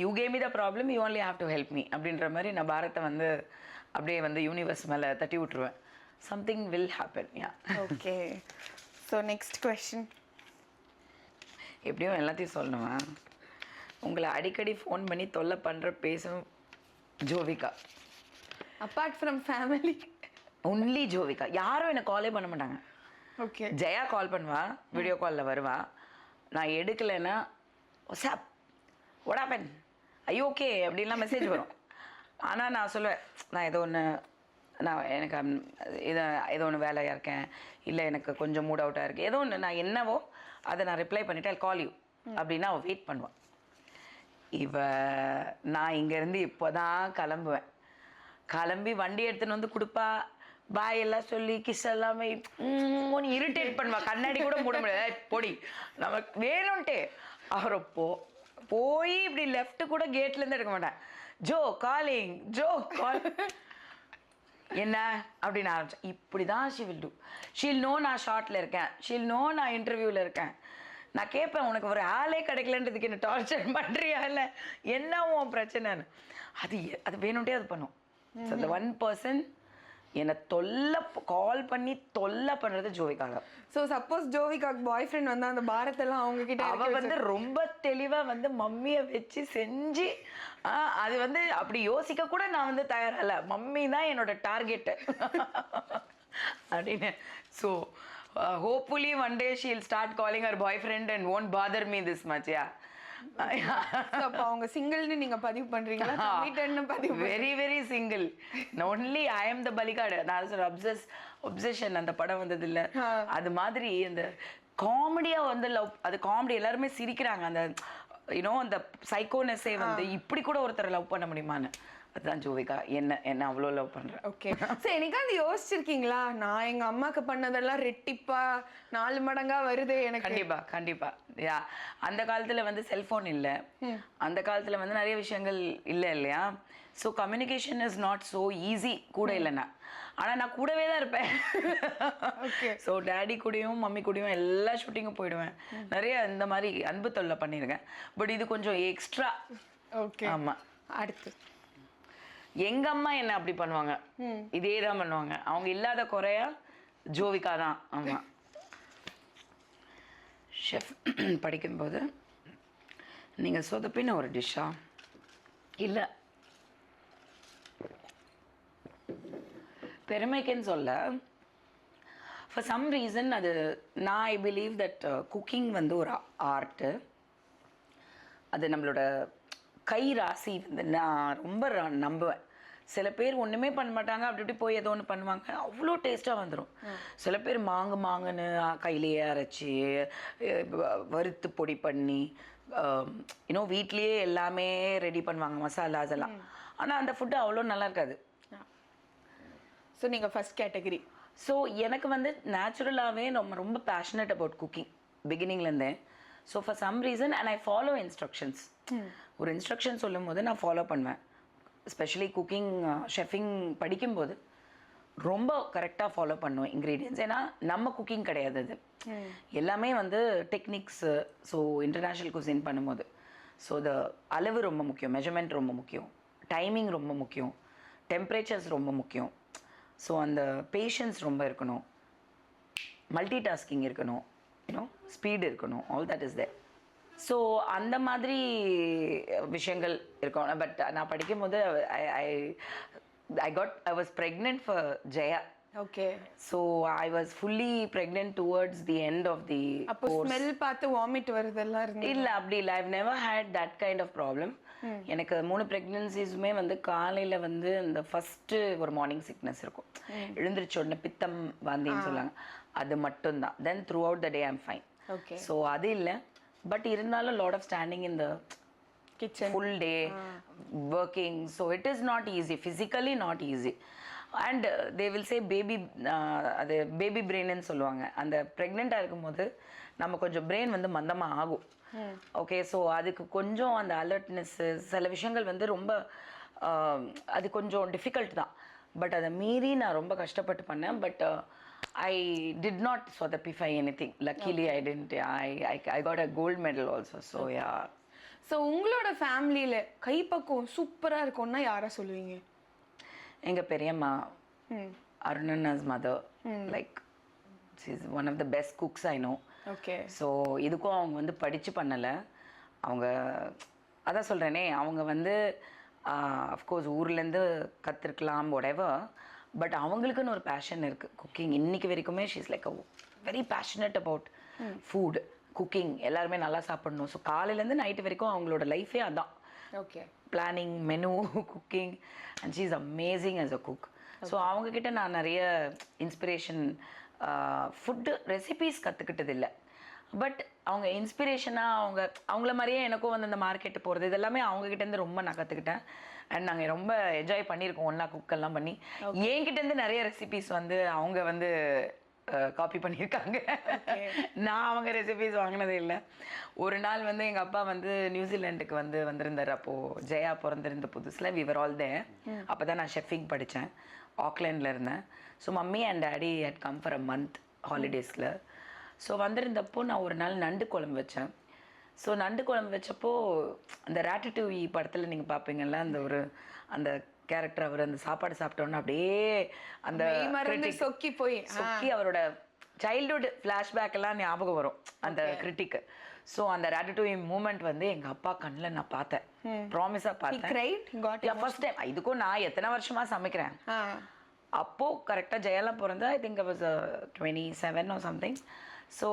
you gave me the problem, you only have to help me அப்படின்ற மாதிரி நான் பாரத்தை வந்து அப்படியே வந்து யூனிவர்ஸ் மேலே தட்டி விட்டுருவேன். Something will happen. Yeah. Okay. So next question. எப்படியும் எல்லாத்தையும் சொல்லணுமா? உங்களை அடிக்கடி ஃபோன் பண்ணி தொல்லை பண்ணுற பேசும் Jovika. Apart from family only Jovika. யாரும் என்னை காலே பண்ண மாட்டாங்க. ஓகே. ஜெயா கால் பண்ணுவா, வீடியோ காலில் வருவா, நான் எடுக்கலைன்னா சாப் what happened ஐயோ ஓகே அப்படின்லாம் மெசேஜ் வரும். ஆனால் நான் சொல்லுவேன் நான் எனக்கு ஏதோ ஒன்று வேலையாக இருக்கேன், இல்லை எனக்கு கொஞ்சம் மூட் அவுட்டாக இருக்குது, ஏதோ ஒன்று நான் என்னவோ அதை நான் ரிப்ளை பண்ணிவிட்டு ஐ கால் யூ அப்படின்னா அவள் வெயிட் பண்ணுவான். நான் இங்கேருந்து இப்போ தான் கிளம்பி வண்டி எடுத்துன்னு வந்து கொடுப்பா, பாய் எல்லாம் சொல்லி கிஸ் எல்லாமே இரிட்டேட் பண்ணுவா, கண்ணாடி கூட மூட முடியாது, பொடி நமக்கு வேணும்ன்ட்டு. அவரை போய் இப்படி லெஃப்ட் கூட கேட்லேருந்து எடுக்க மாட்டேன், ஜோ காலிங் ஜோ கால் என்ன அப்படின்னு ஆரம்பிச்சேன். இப்படி தான் ஷீல் நோ நான் ஷார்ட்டில் இருக்கேன், ஷீல் நோ நான் இன்டர்வியூவில் இருக்கேன். நான் கேட்பேன் உனக்கு ஒரு ஆளே கிடைக்கலன்றதுக்கு என்ன டார்ச்சர் பண்ணுறியா, இல்லை என்ன உன் பிரச்சனைன்னு. அது வேணும்ட்டே அது பண்ணும். ஸோ அந்த 1% என்னை கால் பண்ணி தொல்லை பண்ணுறது ஜோவிகா தான். ஸோ சப்போஸ் ஜோவிகாக்கு பாய் ஃப்ரெண்ட் வந்து அந்த பாரத்தெல்லாம் அவங்க கிட்ட அவள் வந்து ரொம்ப தெளிவாக வந்து மம்மியை வச்சு செஞ்சு அது வந்து அப்படி யோசிக்க கூட நான் வந்து தயாரில்ல, மம்மி தான் என்னோட டார்கெட்டு அப்படின்னு. So hopefully one day she'll start calling her boyfriend and won't bother me this much. Yeah. அப்ப அவங்க சிங்கிள்னு நீங்க பதிவு பண்றீங்களா, கமிட்டட்னு பதிவு? Very very single. only I am the பலிகாடு. நான் சொல்ற obsession அந்த படம் வந்தது இல்ல, அது மாதிரி அந்த காமெடியா வந்து லவ், அது காமெடி எல்லாருமே சிரிக்கிறாங்க. அந்த அந்த சைக்கோனஸே வந்து இப்படி கூட ஒருத்தரை லவ் பண்ண முடியுமான்னு, அதுதான் ஜோவிகா என்ன அவ்வளோ லவ் பண்றேன். ஓகே, சரி என்னைக்காவது யோசிச்சிருக்கீங்களா நான் எங்க அம்மாக்கு பண்ணதெல்லாம் ரெட்டிப்பா 4 மடங்கா வருது எனக்கு? கண்டிப்பா யா. அந்த காலத்துல வந்து செல்போன் இல்லை, அந்த காலத்துல வந்து நிறைய விஷயங்கள் இல்லை இல்லையா. So communication is not so easy கூட இல்லைன்னா. ஆனால் நான் கூடவே தான் இருப்பேன். ஸோ டேடி கூடயும் மம்மி கூடயும் எல்லா ஷூட்டிங்கும் போயிடுவேன். நிறைய இந்த மாதிரி அன்பு தொல்லை பண்ணியிருக்கேன். பட் இது கொஞ்சம் எக்ஸ்ட்ரா. ஓகே, ஆமாம். அடுத்து எங்க அம்மா என்ன அப்படி பண்ணுவாங்க, இதே தான் பண்ணுவாங்க. அவங்க இல்லாத குறையா ஜோவிகா தான். ஆமாம். ஷெஃப் படிக்கும்போது நீங்கள் சொதப்பின ஒரு டிஷ்ஷா இல்லை பெருமைக்குன்னு சொல்ல, ஃபார் சம் ரீசன் அது நான் ஐ பிலீவ் தட் குக்கிங் வந்து ஒரு ஆர்ட்டு. அது நம்மளோட கை ராசி வந்து நான் ரொம்ப நம்புவேன். சில பேர் ஒன்றுமே பண்ண மாட்டாங்க, அப்படி இப்படி போய் ஏதோ ஒன்று பண்ணுவாங்க, அவ்வளோ டேஸ்ட்டாக வந்துடும். சில பேர் மாங்குன்னு கையிலேயே அரைச்சி வறுத்து பொடி பண்ணி வீட்லேயே எல்லாமே ரெடி பண்ணுவாங்க, மசாலாஸ் எல்லாம். ஆனால் அந்த ஃபுட்டு அவ்வளோ நல்லா இருக்காது. ஸோ நீங்கள் ஃபர்ஸ்ட் கேட்டகரி. ஸோ எனக்கு வந்து நேச்சுரலாகவே ரொம்ப பேஷனட் அபவுட் குக்கிங் பிகினிங்லேருந்தே. So for some reason and I follow instructions. ஒரு இன்ஸ்ட்ரக்ஷன் சொல்லும் போது நான் ஃபாலோ பண்ணுவேன். எஸ்பெஷலி குக்கிங் ஷெஃபிங் படிக்கும்போது ரொம்ப கரெக்டாக ஃபாலோ பண்ணுவேன் இன்க்ரீடியன்ஸ். ஏன்னா நம்ம குக்கிங் கிடையாது, அது எல்லாமே வந்து டெக்னிக்ஸு. ஸோ இன்டர்நேஷ்னல் குசின் பண்ணும்போது ஸோ அளவு ரொம்ப முக்கியம், மெஷர்மெண்ட் ரொம்ப முக்கியம், டைமிங் ரொம்ப முக்கியம், டெம்பரேச்சர்ஸ் ரொம்ப முக்கியம். ஸோ அந்த பேஷன்ஸ் ரொம்ப இருக்கணும், மல்டி டாஸ்கிங் இருக்கணும், ஸ்பீடு இருக்கணும், all that is there. So அந்த மாதிரி விஷயங்கள் இருக்கும். பட் நான் படிக்கும்போது I was pregnant for Jaya. Okay. So I was fully pregnant towards the end of the. அப்போ ஸ்மெல் பார்த்து வாமிட் வருதெல்லாம் இருந்து? இல்லை, அப்படி இல்லை. I've never had that kind of problem. எனக்கு 3 ப்ரெக்னன்சிஸுமே வந்து காலையில் வந்து இந்த ஃபஸ்ட்டு ஒரு மார்னிங் சிக்னஸ் இருக்கும், எழுந்திரிச்ச உடனே பித்தம் வாந்தின்னு சொல்லுவாங்க, அது மட்டும்தான். Then throughout the day I'm fine. Okay. So அது இல்லை. பட் இருந்தாலும் lot of standing in the kitchen full day working. So it is not easy, physically not easy. And they will say அது baby பிரெயின்னு சொல்லுவாங்க. அந்த ப்ரெக்னெண்ட்டாக இருக்கும்போது நம்ம கொஞ்சம் பிரெயின் வந்து மந்தமாக ஆகும். ஓகே. ஸோ அதுக்கு கொஞ்சம் அந்த அலர்ட்னஸ்ஸு சில விஷயங்கள் வந்து ரொம்ப அது கொஞ்சம் டிஃபிகல்ட் தான். பட் அதை மீறி நான் ரொம்ப கஷ்டப்பட்டு பண்ணேன். But I did not swadapify anything. Luckily, I didn't. I got a gold medal also. So yeah. So உங்களோட ஃபேமிலியில் கைப்பக்குவம் சூப்பராக இருக்கும்னா யாரை சொல்லுவீங்க? எங்கள் பெரியம்மா, அருணன்னா's mother. Like she is one of the best cooks I know. Okay. So இதுக்கும் அவங்க வந்து படித்து பண்ணலை. அவங்க அதான் சொல்கிறேனே, அவங்க வந்து அஃப்கோர்ஸ் ஊர்லேருந்து கற்றுருக்கலாம் whatever. பட் அவங்களுக்குன்னு ஒரு பேஷன் இருக்குது குக்கிங். இன்றைக்கி வரைக்குமே she is like a very passionate about food, cooking எல்லாருமே நல்லா சாப்பிடணும். ஸோ காலையிலேருந்து நைட்டு வரைக்கும் அவங்களோட லைஃபே அதான். Okay. Planning, menu, cooking, and she is amazing as a cook. So அவங்கக்கிட்ட நான் நிறைய இன்ஸ்பிரேஷன், ஃபுட்டு ரெசிபீஸ் கற்றுக்கிட்டது இல்லை. பட் அவங்க இன்ஸ்பிரேஷனாக அவங்கள மாதிரியே எனக்கும் வந்து அந்த மார்க்கெட்டு போகிறது இதெல்லாமே அவங்கக்கிட்டேருந்து ரொம்ப நான் கற்றுக்கிட்டேன். அண்ட் நாங்கள் ரொம்ப என்ஜாய் பண்ணியிருக்கோம் ஒன்றா குக்கெல்லாம் பண்ணி. என்கிட்டேருந்து நிறைய ரெசிபீஸ் வந்து அவங்க வந்து காப்பி பண்ணியிருக்காங்க. நான் அவங்க ரெசிபீஸ் வாங்கினதே இல்லை. ஒரு நாள் வந்து எங்கள் அப்பா வந்து நியூசிலாண்டுக்கு வந்திருந்தார். அப்போது ஜெயா பிறந்திருந்த புதுசில் வி வர் ஆல் தேர். அப்போ தான் நான் ஷெஃபிங் படித்தேன், ஆக்லாண்டில் இருந்தேன். So mummy and daddy had come for a month ஹாலிடேஸில். ஸோ வந்திருந்தப்போ நான் ஒரு நாள் நண்டு குழம்பு வச்சேன். ஸோ நண்டு குழம்பு வச்சப்போ அந்த ராட்டடூயி படத்தில் நீங்கள் பார்ப்பீங்கல்ல, அந்த கேரக்டர் அவர் அந்த சாப்பாடு சாப்பிட்டோன்னு அப்படியே அந்த சொக்கி அவரோட சைல்டுஹுட் ஃப்ளாஷ்பேக் எல்லாம் ஞாபகம் வரும் அந்த கிரிட்டிக்கு. ஸோ அந்த ராட்டடூயி மூமெண்ட் வந்து எங்கள் அப்பா கண்ணில் நான் பார்த்தேன், ப்ராமிஸாக பார்த்தேன் ஃபர்ஸ்ட் டைம். இதுக்கும் நான் எத்தனை வருஷமா சமைக்கிறேன். அப்போது கரெக்டாக ஜெயெல்லாம் பிறந்த I think was 27 or something. So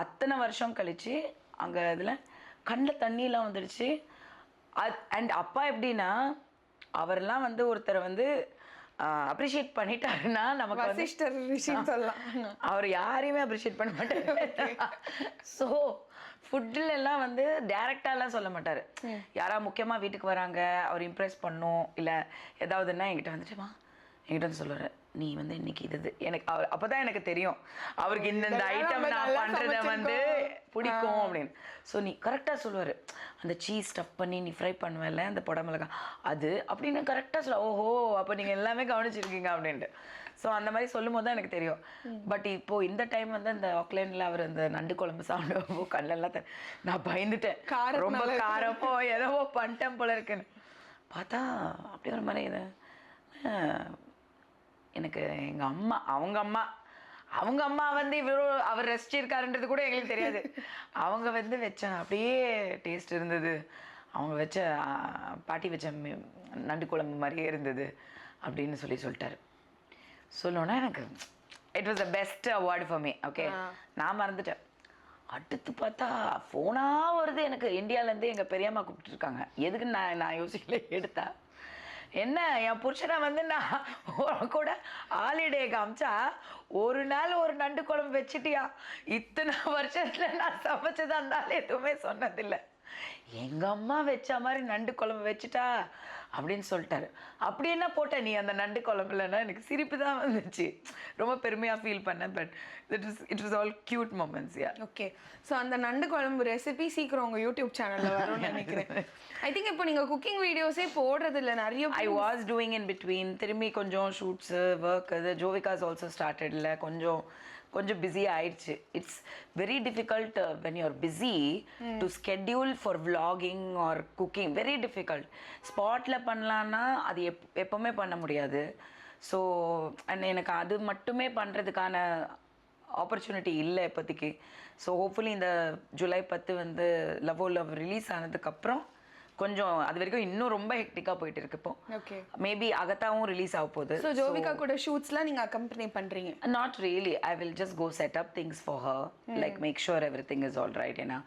அத்தனை வருஷம் கழித்து அங்கே இதில் கண்ணில் தண்ணியெலாம் வந்துடுச்சு. அண்ட் அப்பா எப்படின்னா, அவரெல்லாம் வந்து ஒருத்தரை வந்து அப்ரிஷியேட் பண்ணிட்டாருன்னா நமக்கு விஷயம் சொல்லலாம். அவர் யாரையுமே அப்ரிஷியேட் பண்ண மாட்டார். ஸோ ஃபுட்டில் எல்லாம் வந்து டேரெக்டாலாம் சொல்ல மாட்டார். யாராவது முக்கியமாக வீட்டுக்கு வராங்க, அவர் இம்ப்ரெஸ் பண்ணும் இல்லை ஏதாவதுன்னா என்கிட்ட வந்து சொல்லுவார், நீ வந்து இன்னைக்கு இது எனக்கு அவர் அப்போ தான் எனக்கு தெரியும் அவருக்கு இந்த ஐட்டம் நான் பண்ணுறத வந்து பிடிக்கும் அப்படின்னு. ஸோ நீ கரெக்டாக சொல்லுவார், அந்த சீஸ் ஸ்டஃப் பண்ணி நீ ஃப்ரை பண்ணுவேன்ல அந்த புடமிளகா அது அப்படின்னு கரெக்டாக சொல்ல. ஓஹோ, அப்போ நீங்கள் எல்லாமே கவனிச்சிருக்கீங்க அப்படின்ட்டு. ஸோ அந்த மாதிரி சொல்லும் போது தான் எனக்கு தெரியும். பட் இப்போது இந்த டைம் வந்து அந்த ஆக்லாண்டில் அவர் அந்த நண்டு குழம்பு சாப்பிடும்போ கண்ணெல்லாம் நான் பயந்துட்டேன், ரொம்ப காரமோ ஏதோ பண்ணிட்டேன் போல இருக்குன்னு. பார்த்தா அப்படி ஒரு மாதிரி இது எனக்கு அவங்க அம்மா வந்து அவர் ரசிச்சிருக்காருன்றது கூட எங்களுக்கு தெரியாது. அவங்க வந்து வச்ச அப்படியே டேஸ்ட் இருந்தது. அவங்க வச்ச பாட்டி வச்ச நண்டு குழம்பு மாதிரியே இருந்தது அப்படின்னு சொல்லிட்டாரு. சொல்லணுன்னா எனக்கு it was the best award for me. Okay, நான் மறந்துட்டேன். அடுத்து பார்த்தா ஃபோனாக வருது எனக்கு, இந்தியாவிலேருந்து எங்கள் பெரியம்மா கூப்பிட்டுருக்காங்க. எதுக்கு நான் யோசிக்கல, எடுத்தா என்ன என் புருஷனை வந்து நான் கூட ஹாலிடே காமிச்சா ஒரு நாள் ஒரு நண்டு குழம்பு வச்சுட்டியா, இத்தனை வருஷத்துல நான் சமைச்சதா இருந்தாலும் எதுவுமே சொன்னதில்லை. எங்கள் அம்மா வச்ச மாதிரி நண்டு குழம்பு வச்சுட்டா அப்படின்னு சொல்லிட்டாரு. அப்படி என்ன போட்ட நீ அந்த நண்டு குழம்புலன்னா எனக்கு சிரிப்பு தான் வந்துச்சு, ரொம்ப பெருமையாக ஃபீல் பண்ணேன். But it was all cute moments. Yeah, okay. So அந்த நண்டு குழம்பு ரெசிபி சீக்கிரம் உங்கள் யூடியூப் சேனலில் வரும்னு நினைக்கிறேன். ஐ திங்க் இப்போ நீங்கள் குக்கிங் வீடியோஸே போடுறது இல்லை நிறைய. I was doing in between. திரும்பி கொஞ்சம் ஷூட்ஸு ஒர்க் அது ஜோவிகாஸ் ஆல்சோ ஸ்டார்டட்ல கொஞ்சம் பிஸி ஆயிடுச்சு. It's very difficult when you are busy to schedule for vlogging or cooking. Very difficult. ஸ்பாட்டில் பண்ணலான்னா அது எப்போவுமே பண்ண முடியாது. ஸோ அண்ட் எனக்கு அது மட்டுமே பண்ணுறதுக்கான ஆப்பர்ச்சுனிட்டி இல்லை இப்போதைக்கு. ஸோ ஹோப்ஃபுல்லி இந்த ஜூலை 10 வந்து லவ் ஓ லவ் ரிலீஸ் ஆனதுக்கப்புறம் கொஞ்சம் அது வரைக்கும் இன்னும் ரொம்ப ஹெக்டிக்காக போயிட்டு இருக்கு. இப்போ ஓகே, மேபி அகத்தாவும் ரிலீஸ் ஆக போகுது. ஸோ ஜோவிகா கூட ஷூட்ஸ்லாம் நீங்கள் அக்கம்பெனி பண்ணுறீங்க? Not really. I will just go set up things for her, like make sure everything is all right. ஏன்னா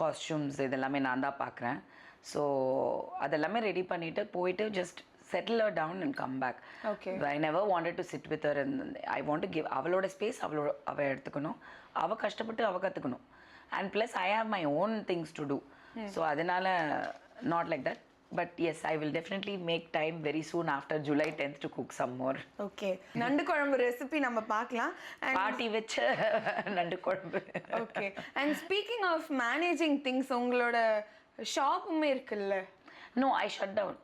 காஸ்டியூம்ஸ் இதெல்லாமே நான் தான் பார்க்குறேன். ஸோ அதெல்லாமே ரெடி பண்ணிவிட்டு போயிட்டு just settle her down and come back. Okay. I never wanted to sit with her and I want to give அவளோட space அவ எடுத்துக்கணும், அவ கஷ்டப்பட்டு அவ கற்றுக்கணும். And plus I have my own things to do. So அதனால not like that. But yes, I will definitely make time very soon after July 10th to cook some more. Okay. நண்டு குழம்பு recipe நம்ம பார்க்கலாம். Party வச்ச நண்டு குழம்பு. Okay. And speaking of managing things, உங்களோட ஷாப்புமே இருக்குல்ல? No, I shut down.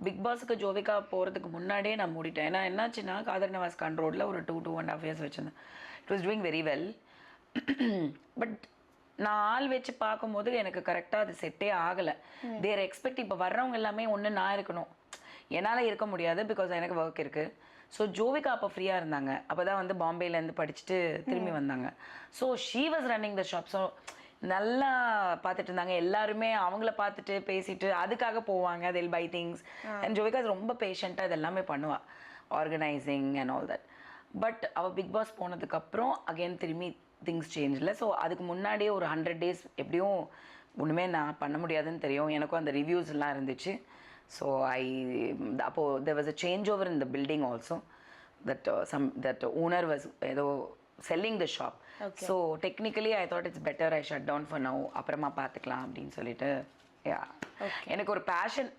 பிக் பாஸுக்கு ஜோவிகா போகிறதுக்கு முன்னாடியே நான் மூடிட்டேன். ஏன்னா என்னாச்சுன்னா காதர் நவாஸ் கான் ரோடில் ஒரு 2.5 years வச்சுருந்தேன். It was doing very well. But நான் ஆள் வச்சு பார்க்கும்போது எனக்கு கரெக்டாக அது செட்டே ஆகலை. தேர் எக்ஸ்பெக்ட் இப்போ வர்றவங்க எல்லாமே ஒன்று நான் இருக்கணும், என்னால் இருக்க முடியாது பிகாஸ் எனக்கு ஒர்க் இருக்குது. ஸோ ஜோவிகா அப்போ ஃப்ரீயாக இருந்தாங்க. அப்போ தான் வந்து பாம்பேலேருந்து படிச்சுட்டு திரும்பி வந்தாங்க. So she was running the shop. So நல்லா பார்த்துட்டு இருந்தாங்க. எல்லாருமே அவங்கள பார்த்துட்டு பேசிட்டு அதுக்காக போவாங்க. they'll buy things. and Jovika ரொம்ப பேஷண்ட்டாக இது எல்லாமே பண்ணுவாள், organising and all that. But அவள் பிக் பாஸ் போனதுக்கப்புறம் அகெயின் திரும்பி திங்ஸ் சேஞ்சில். ஸோ அதுக்கு முன்னாடியே ஒரு 100 days எப்படியும் ஒன்றுமே நான் பண்ண முடியாதுன்னு தெரியும். எனக்கும் அந்த ரிவ்யூஸ் எல்லாம் இருந்துச்சு. ஸோ அப்போது there was a change over in the building also, that owner was ஏதோ selling the shop. So technically I thought it's better I shut down for now, அப்புறமா பார்த்துக்கலாம் அப்படின்னு சொல்லிட்டு. எனக்கு ஒரு பேஷன்.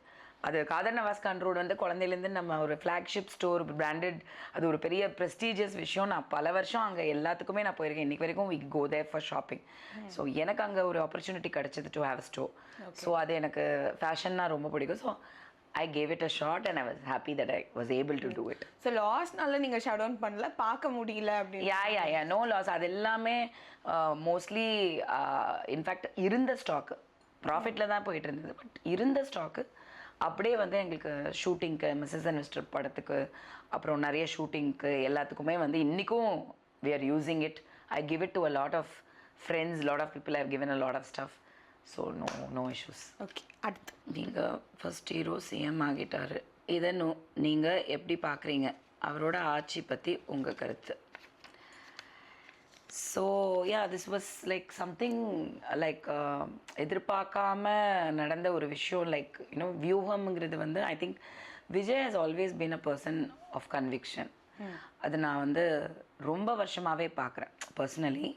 அது காதர் நவாஸ் கான் ரோடு வந்து குழந்தையிலேருந்து நம்ம ஒரு ஃப்ளாக்ஷிப் ஸ்டோர், பிராண்டட், அது ஒரு பெரிய ப்ரெஸ்டீஜியஸ் விஷயம். நான் பல வருஷம் அங்கே எல்லாத்துக்குமே நான் போயிருக்கேன். இன்றைக்கி வரைக்கும் we go there for shopping. So எனக்கு அங்கே ஒரு ஆப்பர்ச்சுனிட்டி கிடச்சிது டு ஹேவ் ஸ்டோர். ஸோ அது எனக்கு ஃபேஷன்னா ரொம்ப பிடிக்கும். So I gave it a shot and I was happy that I was able to do it. So லாஸ்னால நீங்கள் ஷட் டவுன் பண்ணல, பார்க்க முடியல அப்படின்னு? Yeah no loss. அது எல்லாமே மோஸ்ட்லி இன்ஃபேக்ட் இருந்த ஸ்டாக்கு ப்ராஃபிட்டில் தான் போயிட்டு இருந்தது. பட் இருந்த ஸ்டாக்கு அப்படியே வந்து எங்களுக்கு ஷூட்டிங்க்கு, மிஸ்ஸஸ் அண்ட் மிஸ்டர் படத்துக்கு, அப்புறம் நிறைய ஷூட்டிங்க்கு எல்லாத்துக்குமே வந்து இன்றைக்கும் we are using it. I give it to a lot of friends, lot of people have given a lot of stuff. So no issues. Okay, அடுத்து நீங்கள் ஃபர்ஸ்ட் ஹீரோ சிஎம் ஆகிட்டாரு, இதை நீங்கள் எப்படி பார்க்குறீங்க? அவரோட ஆட்சி பற்றி உங்கள் கருத்து? So this was like something like எதிர்பார்க்காம நடந்த ஒரு விஷயம். லைக் வியூகம்ங்கிறது வந்து I think Vijay has always been a person of conviction. அது நான் வந்து ரொம்ப வருஷமாகவே பார்க்குறேன் பர்சனலி.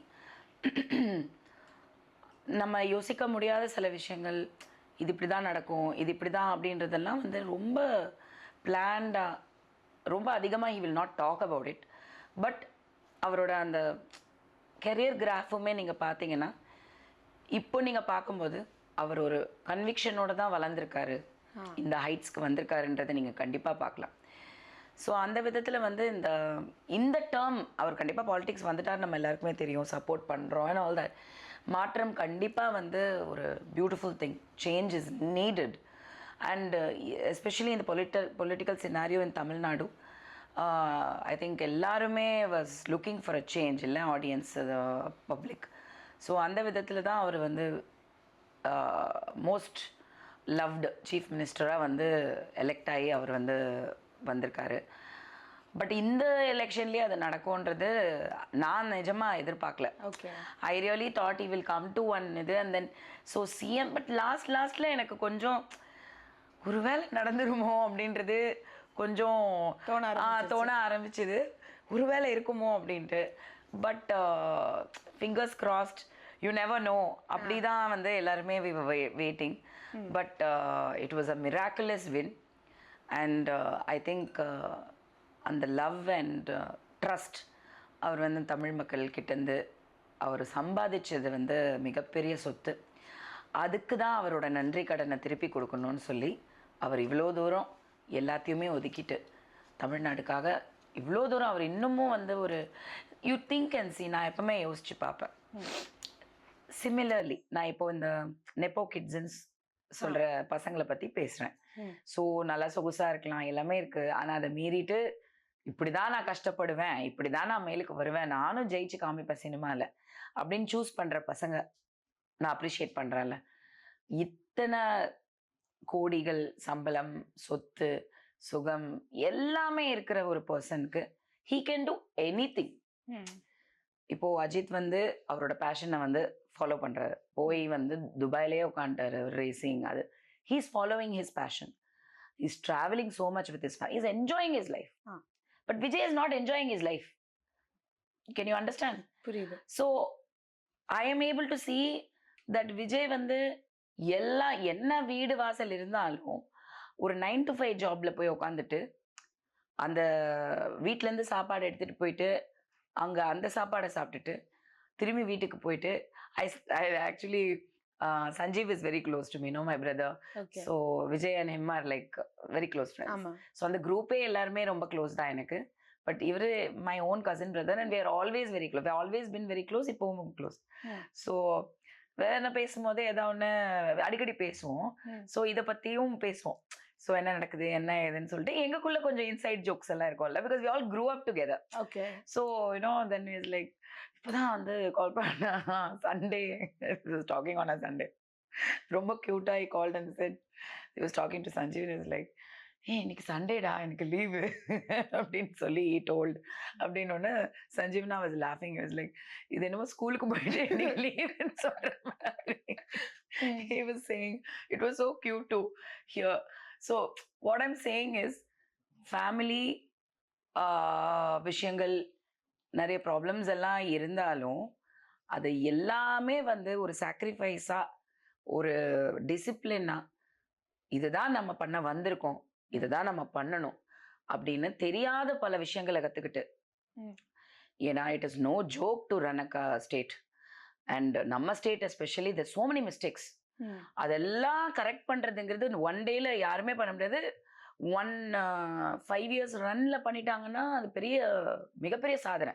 நம்ம யோசிக்க முடியாத சில விஷயங்கள், இது இப்படி தான் நடக்கும், இது இப்படி தான் அப்படின்றதெல்லாம் வந்து ரொம்ப பிளான்டாக, ரொம்ப அதிகமாக he will not talk about it. But அவரோட அந்த கெரியர் கிராஃபுமே நீங்கள் பார்த்தீங்கன்னா, இப்போ நீங்கள் பார்க்கும்போது அவர் ஒரு கன்விக்ஷனோடு தான் வளர்ந்துருக்காரு, இந்த ஹைட்ஸ்க்கு வந்திருக்காருன்றதை நீங்கள் கண்டிப்பாக பார்க்கலாம். ஸோ அந்த விதத்தில் வந்து இந்த டேர்ம் அவர் கண்டிப்பாக பாலிடிக்ஸ் வந்துட்டார், நம்ம எல்லாருக்குமே தெரியும், சப்போர்ட் பண்ணுறோம் அண்ட் ஆல் தட். மாற்றம் கண்டிப்பாக வந்து ஒரு beautiful thing. Change is needed. And especially இந்த political scenario in Tamil Nadu, I think எல்லாருமே was looking for a change, இல்லை ஆடியன்ஸ், பப்ளிக். ஸோ அந்த விதத்தில் தான் அவர் வந்து மோஸ்ட் லவ்டு சீஃப் மினிஸ்டராக வந்து எலெக்ட் ஆகி அவர் வந்து வந்திருக்காரு. பட் இந்த எலெக்ஷன்லேயே அது நடக்கும்ன்றது நான் நிஜமாக எதிர்பார்க்கல. I really thought he will come to one இது and then so CM. But லாஸ்ட்டில் எனக்கு கொஞ்சம் ஒருவேளை நடந்துருமோ அப்படின்றது கொஞ்சம் தோண ஆரம்பிச்சுது, ஒருவேளை இருக்குமோ அப்படின்ட்டு. But fingers crossed, you never know, அப்படி தான் வந்து எல்லாருமே waiting. But it was a miraculous win. And I think அந்த லவ் அண்ட் ட்ரஸ்ட் அவர் வந்து தமிழ் மக்கள்கிட்டேருந்து அவர் சம்பாதிச்சது வந்து மிகப்பெரிய சொத்து. அதுக்கு தான் அவரோட நன்றி கடனை திருப்பி கொடுக்கணும்னு சொல்லி அவர் இவ்வளோ தூரம் எல்லாத்தையுமே ஒதுக்கிட்டு தமிழ்நாட்டுக்காக இவ்வளோ தூரம் அவர் இன்னமும் வந்து ஒரு யூ திங்க் அண்ட் சி. நான் எப்பவுமே யோசிச்சு பார்ப்பேன். சிமிலர்லி நான் இப்போ இந்த நெப்போ கிட்ஸ்ன்னு சொல்கிற பசங்களை பற்றி பேசுகிறேன். ஸோ நல்லா சொகுசாக இருக்கலாம், எல்லாமே இருக்குது, ஆனால் அதை மீறிட்டு இப்படி தான் நான் கஷ்டப்படுவேன், இப்படி தான் நான் மேலுக்கு வருவேன், நானும் ஜெயிச்சு காமிப்பேன் சினிமாவில் அப்படின்னு சூஸ் பண்ணுற பசங்க நான் அப்ரிஷியேட் பண்ணுறேன்ல. இத்தனை கோடிகள் சம்பளம், சொத்து, சுகம் எல்லாமே இருக்கிற ஒரு பர்சனுக்கு ஹீ கேன் டூ எனிதிங். இப்போ அஜித் வந்து அவரோட பேஷனை வந்து ஃபாலோ பண்ணுறாரு, போய் வந்து துபாயிலேயே உட்காந்துட்டாரு ரேசிங். அது he is following his passion. He is traveling so much with his family. He is enjoying his life. But Vijay is not enjoying his life. Can you understand? புரியுது. So I am able to see that Vijay வந்து என்ன வீடு வாசல் இருந்தாலும் ஒரு 9 to 5 ஜாப்ல போய் உட்காந்துட்டு அந்த வீட்டிலேருந்து சாப்பாடு எடுத்துகிட்டு போயிட்டு அங்கே அந்த சாப்பாடை சாப்பிட்டுட்டு திரும்பி வீட்டுக்கு போயிட்டு I actually Sanjeev is very close to me, my brother. So Vijay and him are like very close friends. So அந்த குரூப்பே எல்லாருமே ரொம்ப க்ளோஸ் தான் எனக்கு. பட் இவர் my own cousin brother and we are always very close. We have always been very close. இப்போவும் close. So வேற பேசும்போதே ஏதாவது ஒன்று அடிக்கடி பேசுவோம். ஸோ இதை பற்றியும் பேசுவோம். ஸோ என்ன நடக்குது என்ன ஏதுன்னு சொல்லிட்டு எங்களுக்குள்ள கொஞ்சம் இன்சைட் ஜோக்ஸ் எல்லாம் இருக்கும்ல, because we all grew up together. So then is like இப்போதான் வந்து கால் பண்ண Sunday talking on a Sunday ரொம்ப க்யூட்டாக called and said he was talking to Sanjeev and he was like, ஏய் இன்னைக்கு சண்டேடா எனக்கு லீவு அப்படின்னு சொல்லி டோல்டு அப்படின்னு சஞ்சீவனா வாஸ் லாஃபிங் வாஸ் லைக் இது என்னமோ ஸ்கூலுக்கு போயிட்டு இன்னைக்கு லீவுன்னு சொல்ற மாதிரி he was saying it was so cute to hear. So what I'm saying is family விஷயங்கள் நிறைய ப்ராப்ளம்ஸ் எல்லாம் இருந்தாலும் அது எல்லாமே ஒரு சாக்ரிஃபைஸா ஒரு டிசிப்ளினா இதுதான் நம்ம பண்ண வந்திருக்கோம் இதுதான் நம்ம பண்ணணும் அப்படின்னு தெரியாத பல விஷயங்களை கத்துக்கிட்டு ஏன்னா it is no joke to run a state and நம்ம state especially the so many mistakes அதெல்லாம் கரெக்ட் பண்றதுங்கிறது ஒன் டேல யாருமே பண்ண முடியாது 5 years ரன்ல பண்ணிட்டாங்கன்னா அது மிகப்பெரிய சாதனை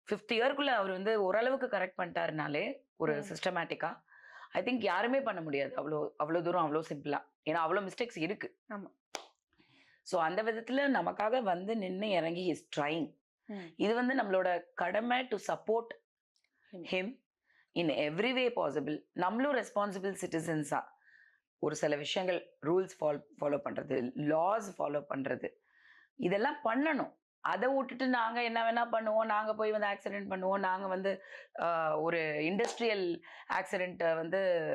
5th இயர்க்குள்ள அவர் ஓரளவுக்கு கரெக்ட் பண்ணிட்டாருனாலே ஒரு சிஸ்டமேட்டிக்கா ஐ திங்க் யாருமே பண்ண முடியாது அவ்வளோ தூரம் அவ்வளோ சிம்பிளா ஏன்னா அவ்வளோ மிஸ்டேக்ஸ் இருக்கு ஸோ அந்த விதத்துல நமக்காக நின்று இறங்கி இஸ் ட்ரைங் இது நம்மளோட கடமை to support him in every way possible நம்மளும் ரெஸ்பான்சிபிள் சிட்டிசன்ஸா ஒரு சில விஷயங்கள் ரூல்ஸ் ஃபாலோ பண்றது லாஸ் ஃபாலோ பண்றது இதெல்லாம் பண்ணணும் அதை விட்டுட்டு நாங்க என்ன வேணா பண்ணுவோம் நாங்க போய் ஆக்சிடென்ட் பண்ணுவோம் நாங்க ஒரு இண்டஸ்ட்ரியல் ஆக்சிடென்ட்டை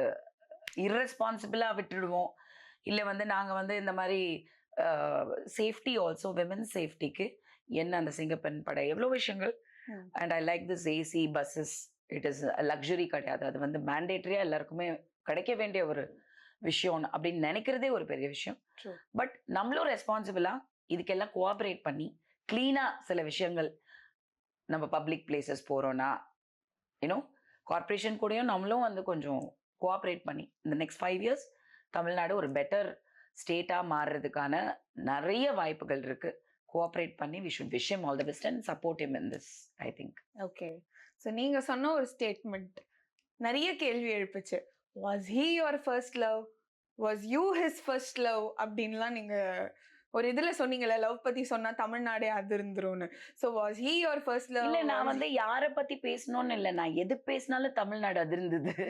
இர்ரெஸ்பான்சிபிளா விட்டுடுவோம் இல்லை நாங்க இந்த மாதிரி சேஃப்டி ஆல்சோ விமென்ஸ் சேஃப்டிக்கு என்ன அந்த சிங்கப்பெண் படை எவ்வளோ விஷயங்கள் and I like this AC buses it is luxury கிடையாது அது மேண்டேட்டரியா எல்லாருக்குமே கிடைக்க வேண்டிய ஒரு விஷயம் அப்படின்னு நினைக்கிறதே ஒரு பெரிய விஷயம் பட் நம்மளும் ரெஸ்பான்சிபிளா இதுக்கெல்லாம் கோஆபரேட் பண்ணி கிளீனா சில விஷயங்கள் நம்ம பப்ளிக் பிளேசஸ் போறோம்னா கார்பரேஷன் கூடயும் நம்மளும் கொஞ்சம் கோஆபரேட் பண்ணி இந்த நெக்ஸ்ட் 5 years தமிழ்நாடு ஒரு பெட்டர் ஸ்டேட்டா மாறுறதுக்கான நிறைய வாய்ப்புகள் இருக்கு கோஆபரேட் பண்ணி we should wish him all the best and support him in this I think okay so நீங்க சொன்ன ஒரு ஸ்டேட்மெண்ட் நிறைய கேள்வி எழுப்புச்சு was he your first love was you his first love அப்படின்லாம் நீங்க ஒரு இதுல சொன்னீங்கல்ல லவ் பத்தி சொன்னா தமிழ்நாடே அதிர்ந்துரும்னு so was he your first love இல்ல நான் யாரை பத்தி பேசணும்னு இல்லை நான் எது பேசினாலும் தமிழ்நாடு அதிர்ந்தது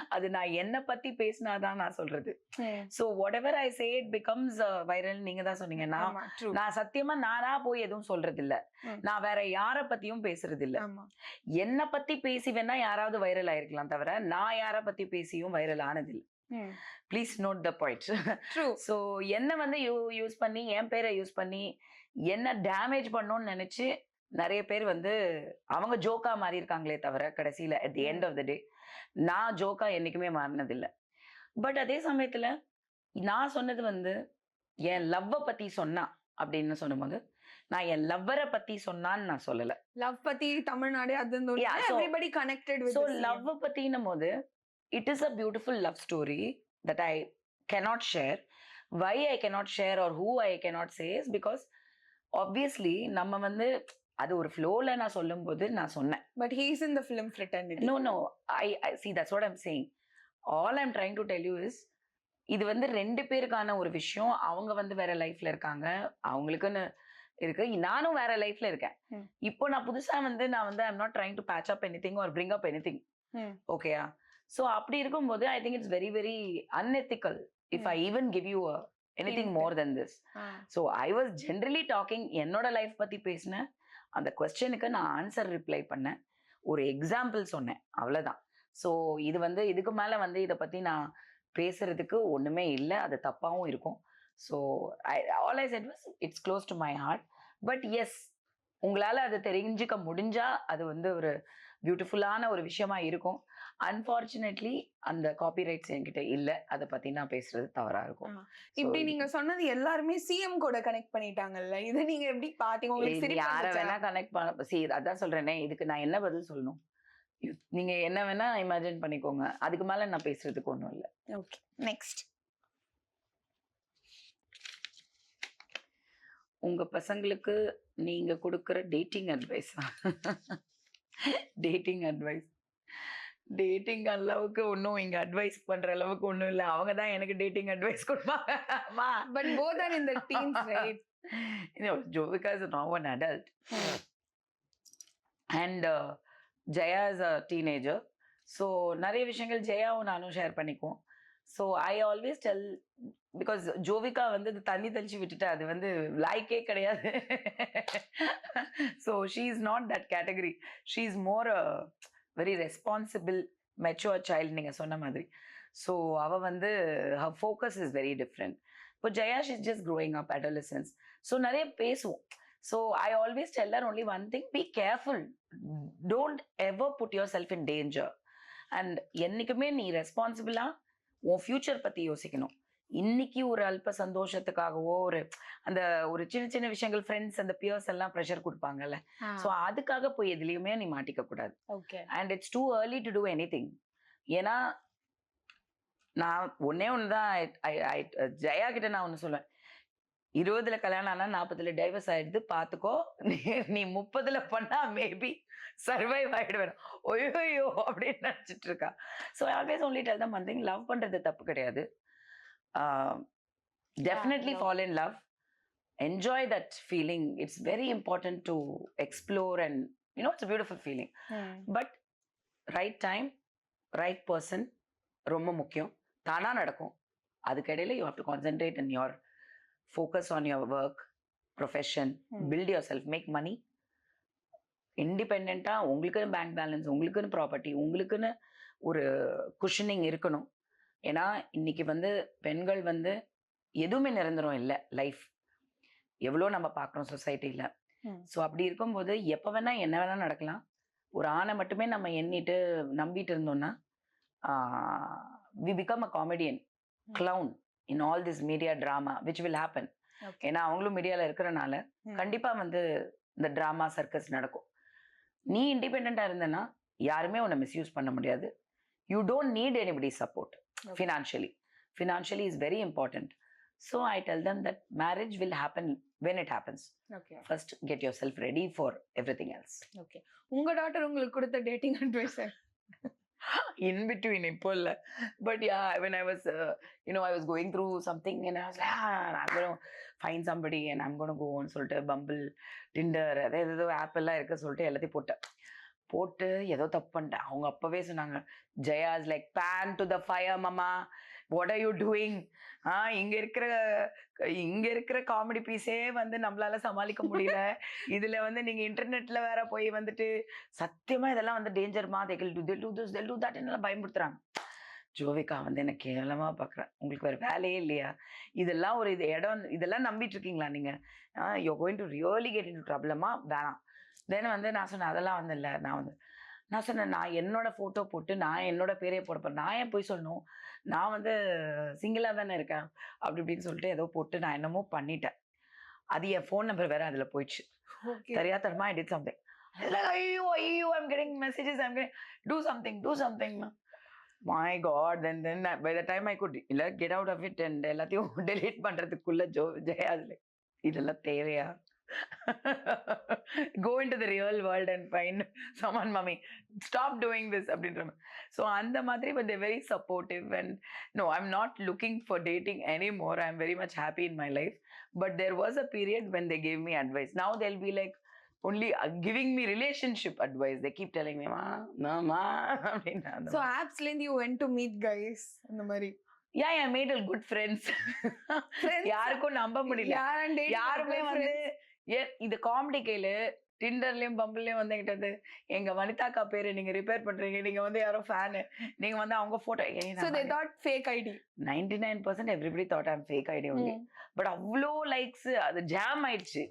அது நான் என்ன பத்தி பேசினாதான் நான் சொல்றது so what ever I say it becomes viral நீங்க தான் சொன்னீங்க நான் சத்தியமா நானா போய் எதுவும் சொல்றது இல்ல நான் வேற யாரை பத்தியும் பேசுறது இல்ல என்ன பத்தி பேசி வேணா யாராவது வைரல் ஆயிருக்கலாம் தவிர நான் யாரை பத்தி பேசியும் வைரல் ஆனதில்லை please note the point so என்ன யூஸ் பண்ணி என் பேரை யூஸ் பண்ணி என்ன டேமேஜ் பண்ணணும்னு நினைச்சு நிறைய பேர் அவங்க ஜோக்கா மாறி இருக்காங்களே தவிர கடைசியில at the end of the day நான் ஜோக்கா என்னைக்குமே மாறினதில்லை பட் அதே சமயத்துல நான் சொன்னது என் லவ்வை பத்தி சொன்னா அப்படின்னு சொல்லும்போது நான் என் லவ்வரை பத்தி சொன்னான்னு நான் சொல்லல லவ் பத்தி தமிழ்நாடே அது everybody connected with so love பத்தினும் போது it is a beautiful love story that I cannot share. Why I cannot share or who I cannot say is because obviously நம்ம அது ஒரு ஃப்ளோல நான் சொல்லும்போது நான் சொன்னேன் but he is in the film fraternity. No I see that's what I'm saying. All I'm trying to tell you is இது ரெண்டு பேருக்கான ஒரு விஷயம் அவங்க வேற லைஃப்ல இருக்காங்க அவங்களுக்குன்னு இருக்கு நானும் வேற லைஃப்ல இருக்கேன் இப்போ நான் புதுசா நான் I'm not trying to patch up anything or bring up anything ஓகேயா ஸோ அப்படி இருக்கும்போது I think it's very very unethical if I even give you anything more then this so I was generally talking என்னோட life பத்தி பேசினேன் அந்த கொஸ்டினுக்கு நான் answer reply பண்ணேன் ஒரு எக்ஸாம்பிள் சொன்னேன் அவ்வளோதான் ஸோ இது இதுக்கு மேலே இதை பற்றி நான் பேசுறதுக்கு ஒன்றுமே இல்லை அது தப்பாகவும் இருக்கும் so all I said was it's close to my heart but yes உங்களால் அது தெரிஞ்சுக்க முடிஞ்சா அது ஒரு பியூட்டிஃபுல்லான ஒரு விஷயமா இருக்கும் அன்பார்ச்சுனேட்லி அந்த காப்பிரைட்ஸ் என்கிட்ட இல்ல அதை பத்தி நான் பேசுறது தவறா இருக்கும் இப்படி நீங்க சொன்னது எல்லாருமே சிஎம் கூட கனெக்ட் பண்ணிட்டாங்கல்ல இதை நீங்க எப்படி பாத்தீங்க உங்களுக்கு யாரை வேணா கனெக்ட் பண்ண அதான் சொல்றேனே இதுக்கு நான் என்ன பதில் சொல்லணும் நீங்க என்ன வேணா இமேஜின் பண்ணிக்கோங்க அதுக்கு மேல நான் பேசுறதுக்கு ஒண்ணும் இல்லை ஓகே நெக்ஸ்ட் உங்க பசங்களுக்கு நீங்க கொடுக்குற டேட்டிங் அட்வைஸ் டேட்டிங் அளவுக்கு ஒன்றும் இங்க அட்வைஸ் பண்ற அளவுக்கு ஒன்றும் இல்லை அவங்க தான் எனக்கு டேட்டிங் அட்வைஸ் கொடுப்பாங்க but both are in the teens right Jovika is now an adult and Jaya is a teenager so நிறைய விஷயங்கள் ஜெயாவும் நானும் ஷேர் பண்ணிக்குவோம் so I always tell, because Jovika வந்து அது தண்ணி தெளிச்சு விட்டுட்டா அது வந்து லாய்க்கே கிடையாது. So she is not that category. She is more very responsible mature child நீங்கள் சொன்ன மாதிரி. ஸோ அவள் வந்து her focus is very different. இப்போ Jaya she is just growing up adolescence. So நிறைய பேசுவோம். So I always tell her only one thing, be careful, don't ever put yourself in danger. And என்றைக்குமே நீ ரெஸ்பான்சிபிளாக உன் future பற்றி யோசிக்கணும். இன்னைக்கு ஒரு அல்ப சந்தோஷத்துக்காகவோ அந்த ஒரு சின்ன சின்ன விஷயங்கள், ஃப்ரெண்ட்ஸ் அந்த பியர்ஸ் எல்லாம் ப்ரெஷர் கொடுப்பாங்கல்ல, ஸோ அதுக்காக போய் எதுலையுமே நீ மாட்டிக்க கூடாது. Okay. And it's too early to do anything. ஏன்னா நான் ஒன்னே ஒன்று தான் ஜெயா கிட்ட நான் ஒன்று சொல்லுவேன், 20 கல்யாணம் ஆனால் 40 டைவர்ஸ் ஆயிடுது, பார்த்துக்கோ. நீ 30 பண்ணா மேபி சர்வைவ் ஆயிடுவேன். ஒய்யோ அப்படின்னு நினச்சிட்டு இருக்கா. So always only tell them one thing, love பண்ணுறது தப்பு கிடையாது. Definitely fall in love, enjoy that feeling. It's very important to explore, and it's a beautiful feeling. But right time, right person ரொம்ப முக்கியம். தானா நடக்கும். அதுக்கிடையில you have to concentrate on your focus on your work, profession, build yourself, make money. இண்டிபெண்டா உங்களுக்குன்னு bank balance, உங்களுக்குன்னு property, உங்களுக்குன்னு ஒரு cushioning இருக்கணும். ஏன்னா இன்னைக்கு வந்து பெண்கள் வந்து எதுவுமே நிரந்தரம் இல்லை. லைஃப் எவ்வளோ நம்ம பார்க்குறோம் சொசைட்டியில். ஸோ அப்படி இருக்கும்போது எப்போ வேணா என்ன வேணா நடக்கலாம். ஒரு ஆணை மட்டுமே நம்ம எண்ணிட்டு நம்பிட்டு இருந்தோம்னா we become a comedian, clown in all this media drama which will happen. ஏன்னா அவங்களும் மீடியாவில் இருக்கிறனால கண்டிப்பாக வந்து இந்த ட்ராமா சர்க்கஸ் நடக்கும். நீ இண்டிபெண்ட்டாக இருந்தேன்னா யாருமே உன்னை மிஸ்யூஸ் பண்ண முடியாது. You don't need anybody support. Financially is very important. So I tell them that marriage will happen when it happens. Okay. First get yourself ready for everything else. Okay. உங்க daughter உங்களுக்கு கொடுத்த dating advice In between இப்போ இல்ல, but yeah, when I was I was going through something and I was like, I'm going to find somebody and I'm going to go on சொல்லிட்டு Bumble, Tinder, ஏதோ app எல்லாம் இருக்க சொல்லிட்டு எல்லாத்தையும் போட்டு ஏதோ தப்பு பண்ணிட்டேன். அவங்க அப்பவே சொன்னாங்க, Jaya is like fan to the fire மாமா, வாட் ஆர் யூ டூயிங்? இங்க இருக்கிற காமெடி பீஸே வந்து நம்மளால சமாளிக்க முடியல, இதுல வந்து நீங்க இன்டர்நெட்ல வேற போய் வந்துட்டு சத்தியமா இதெல்லாம் வந்து டேஞ்சர்மா, they'll do this, they'll do that ன்னு பயமுறுத்துறாங்க. ஜோவிகா வந்து என்ன கேவலமா பாக்குறேன், உங்களுக்கு வேற வேலையே இல்லையா? இதெல்லாம் ஒரு இடம், இதெல்லாம் நம்பிட்டு இருக்கீங்களா நீங்க? you're going to really get into trouble-மா, வேணாம். தென் வந்து நான் சொன்னேன், அதெல்லாம் வந்து இல்லை. நான் சொன்னேன், நான் என்னோட ஃபோட்டோ போட்டு நான் என்னோட பேரையே போடப்பேன், நான் ஏன் போய் சொல்லணும்? நான் வந்து சிங்கிளாக தானே இருக்கேன் அப்படி இப்படின்னு சொல்லிட்டு ஏதோ போட்டு நான் என்னமோ பண்ணிட்டேன். அது என் ஃபோன் நம்பர் வேற அதில் போயிடுச்சு. தெரியாதரமா I did something. ஐயோ I'm getting messages, I'm getting do something. My God, then by the time I could get out of it and எல்லாத்தையும் delete பண்ணுறதுக்குள்ள ஜெயா இதெல்லாம் தேவையா? Go into the real world and find someone, mommy, stop doing this அப்படின்ற. So அந்த மாதிரி, but they're very supportive and no, I'm not looking for dating anymore. I'm very much happy in my life, but there was a period when they gave me advice. Now they'll be like only giving me relationship advice. They keep telling me, ma அப்படின்னா. So apps-ல இருந்து you went to meet guys அந்த மாதிரி? Yeah, I made a good friends. யாருக்கும் நம்ப முடியல, யாருமே வந்து இது காமெடி கையில டிண்டர்லயும் பம்பிள்லயும் வந்து என்கிட்ட எங்க வனிதாக்கா பேரு நீங்க ரிப்பேர் பண்றீங்க, நீங்க வந்து யாரோ ஃபேனு, நீங்க வந்து அவங்க photo. So they thought fake ID. 99% everybody thought I'm fake ID only. But அவ்வளோ லைக்ஸ், அது ஜாம் ஆயிடுச்சு.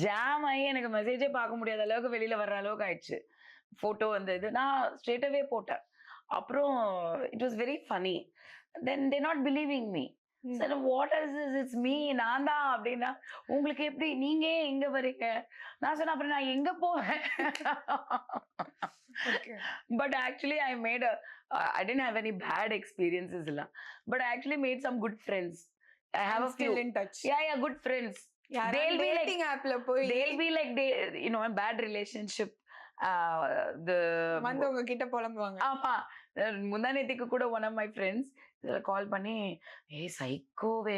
ஜாம் ஆகி எனக்கு மெசேஜே பார்க்க முடியாத அளவுக்கு வெளியில வர்ற அளவுக்கு ஆயிடுச்சு. போட்டோ வந்து இது நான் ஸ்ட்ரெயிட்டாவே போட்டேன். அப்புறம் it was very funny. Then they're not believing me. So what is this? It's me, நான் தான் அப்படின்னா. உங்களுக்கு எப்படி, நீங்க எங்க வரீங்க? நான் சொன்னேன், அப்புறம் நான் எங்க போவேன்? But actually I didn't have any bad experiences இல்ல, but I actually made some good friends. I have a few still in touch. Yeah, good friends. They'll be dating app la போய் they'll be like a bad relationship வந்து உங்ககிட்ட புலம்புவாங்க. ஆமா. முந்தா நேத்துக்கு கூட one of my friends call பண்ணி, "ஏய் சைக்கோவே"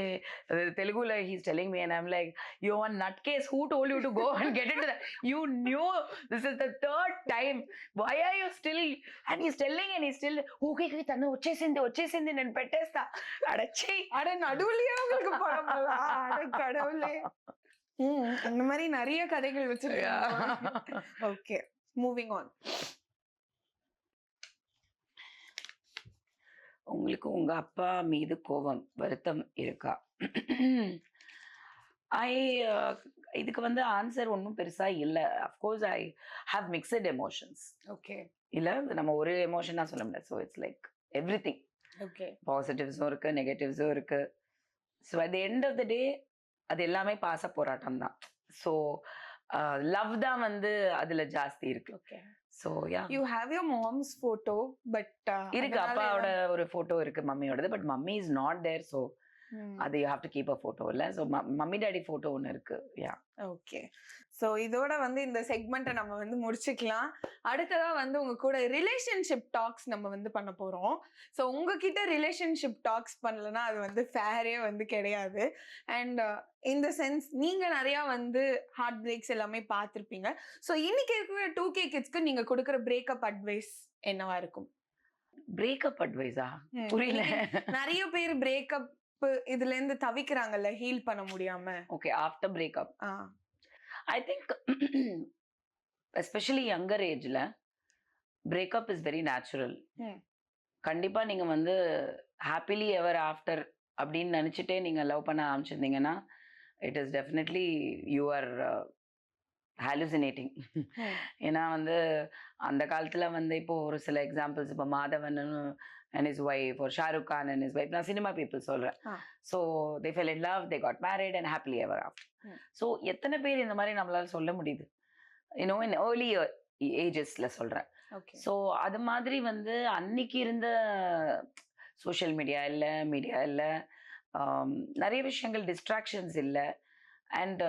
தெலுங்குல he is telling me and I am like, "you are nutcase, who told you to go and get into that? You knew this is the third time. Why are you still?" And he is telling and he still, "okay తను వచ్చేసింది నేను పెట్టేస్తా." అడచి அட நடுவுலயே உங்களுக்கு புலம்பலா? அட கடவுளே. இந்த மாதிரி நிறைய கதைகள் வச்சிருக்காங்க. Okay, moving on. உங்களுக்கு உங்க அப்பா மீது கோபம், வருத்தம் இருக்கா? ஐ இதுக்கு வந்து ஆன்சர் ஒன்றும் பெருசா இல்லை. Of course I have mixed emotions. Okay இல்லை நம்ம ஒரு எமோஷனா சொல்ல முடியாது. So it's like everything. Okay பாசிட்டிவ்ஸும் இருக்கு, நெகட்டிவ்ஸும் இருக்கு. So at the end of the day அது எல்லாமே பாச போராட்டம் தான். ஸோ லவ் தான் வந்து அதுல ஜாஸ்தி இருக்கு. Okay. So yeah, you have your mom's photo, but இருக்கு. அப்பாவோட ஒரு போட்டோ இருக்கு, மம்மியோடது. But mummy is not there. So அது you have to keep a photo. இல்லை, ஸோ மம்மி டாடி போட்டோ ஒன்று இருக்கு. யா, ஓகே. ஸோ இதோட வந்து இந்த செக்மெண்ட்டை நம்ம வந்து முடிச்சுக்கலாம். அடுத்ததா வந்து உங்க கூட ரிலேஷன்ஷிப் டாக்ஸ் நம்ம வந்து பண்ண போறோம். ஸோ உங்ககிட்ட ரிலேஷன்ஷிப் டாக்ஸ் பண்ணலன்னா அது வந்து ஃபேரே வந்து கிடையாது. அண்ட் இந்த சென்ஸ் நீங்க நிறைய வந்து ஹார்ட் பிரேக்ஸ் எல்லாமே பார்த்துருப்பீங்க. ஸோ இன்னைக்கு இருக்கிற 2K கிட்ஸ்க்கு நீங்க கொடுக்குற பிரேக்கப் அட்வைஸ் என்னவா இருக்கும்? பிரேக்கப் அட்வைஸா? புரியல. நிறைய பேர் பிரேக்கப் இதுல இருந்து தவிக்கிறாங்கல்ல, ஹீல் பண்ண முடியாம. Okay, after breakup I think especially younger ஏஜ்ல பிரேக்கப் இஸ் வெரி நேச்சுரல். கண்டிப்பா நீங்க வந்து ஹாப்பிலி எவர் ஆஃப்டர் அப்படின்னு நினைச்சிட்டே நீங்க லவ் பண்ண ஆரம்பிச்சிருந்தீங்கன்னா it is definitely you are hallucinating. ஏன்னா வந்து அந்த காலத்துல வந்து இப்போ ஒரு சில எக்ஸாம்பிள்ஸ், இப்போ Madhavan and his wife or Shah Rukh Khan and his wife, நான் சினிமா பீப்புள் சொல்றேன். So they fell in love, they got married and happily ever after. So எத்தனை பேர் இந்த மாதிரி நம்மளால சொல்ல முடியுது, யூனோ இன் ஏர்லி ஏஜஸ்ல சொல்றேன். ஸோ அது மாதிரி வந்து அன்னைக்கு இருந்த சோஷியல் மீடியா இல்லை, மீடியா இல்லை, நிறைய விஷயங்கள் டிஸ்ட்ராக்ஷன்ஸ் இல்லை. And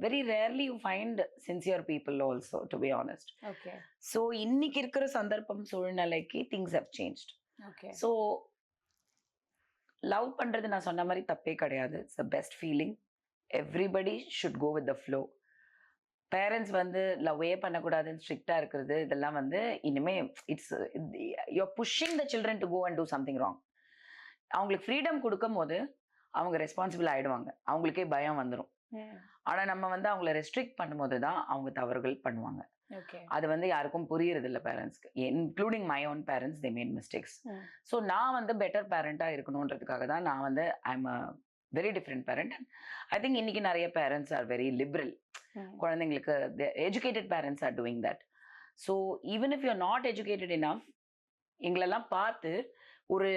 very rarely you find sincere people also, to be honest. Okay so இன்னைக்கு இருக்கிற சந்தர்ப்பம் சூழ்நிலைக்கு things have changed. Okay. So love பண்றது நான் சொன்ன மாதிரி தப்பே கிடையாது. It's the best feeling. Everybody should go with the flow. Parents வந்து லவ்வே பண்ணக்கூடாதுன்னு ஸ்ட்ரிக்டா இருக்கிறது, இதெல்லாம் வந்து இனிமே it's you're pushing the children to go and do something wrong. அவங்களுக்கு ஃப்ரீடம் கொடுக்கும் போது அவங்க ரெஸ்பான்சிபிள் ஆயிடுவாங்க, அவங்களுக்கே பயம் வந்துடும். ஆனா நம்ம வந்து அவங்கள ரெஸ்ட்ரிக்ட் பண்ணும்போது தான் அவங்க தவறுகள் பண்ணுவாங்க. அது வந்து யாருக்கும் புரியறது இல்லை பேரண்ட்ஸ்க்கு, including my own parents. They made mistakes. So நான் வந்து பெட்டர் பேரண்டா இருக்கணுன்றதுக்காக தான் நான் வந்து I am a very different parent. I think இன்னைக்கு நிறைய பேரண்ட்ஸ் ஆர் வெரி லிபரல். குழந்தைங்களுக்கு educated parents are doing that. So even if you are not educated enough, எங்களெல்லாம் பார்த்து ஒரு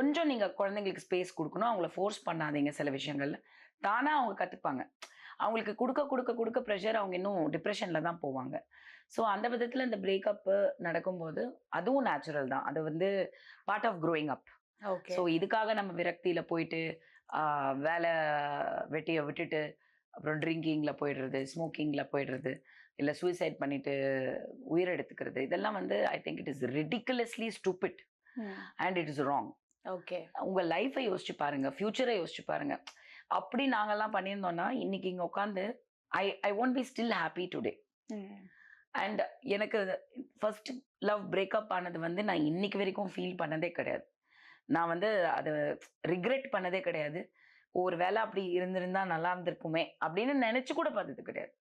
கொஞ்சம் நீங்க குழந்தைங்களுக்கு ஸ்பேஸ் கொடுக்கணும். அவங்கள ஃபோர்ஸ் பண்ணாதீங்க. சில விஷயங்கள்ல தானா அவங்க கத்துப்பாங்க. அவங்களுக்கு கொடுக்க கொடுக்க கொடுக்க ப்ரெஷர், அவங்க இன்னும் டிப்ரெஷன்ல தான் போவாங்க. ஸோ அந்த விதத்துல இந்த பிரேக்கப் நடக்கும்போது அதுவும் நேச்சுரல் தான். அது வந்து part of growing up. So இதுக்காக நம்ம விரக்தியில போயிட்டு வேலை வெட்டியை விட்டுட்டு அப்புறம் ட்ரிங்கிங்ல போயிடுறது, ஸ்மோக்கிங்ல போயிடுறது, இல்லை சூசைட் பண்ணிட்டு உயிரெடுத்துக்கிறது, இதெல்லாம் வந்து I think it is ridiculously stupid and it is wrong. Okay. உங்க லைஃபை யோசிச்சு பாருங்க, ஃபியூச்சரை யோசிச்சு பாருங்க. அப்படி நாங்கெல்லாம் பண்ணியிருந்தோம்னா இன்னைக்கு இங்க உட்காந்து I won't be still happy today. And எனக்கு ஃபர்ஸ்ட் லவ் பிரேக்கப் ஆனது வந்து நான் இன்னைக்கு வரைக்கும் ஃபீல் பண்ணதே கிடையாது. நான் வந்து அதை ரிக்ரெட் பண்ணதே கிடையாது. ஒரு வேளை அப்படி இருந்திருந்தா நல்லா இருந்திருக்குமே அப்படின்னு நினைச்சு கூட பார்த்தது கிடையாது.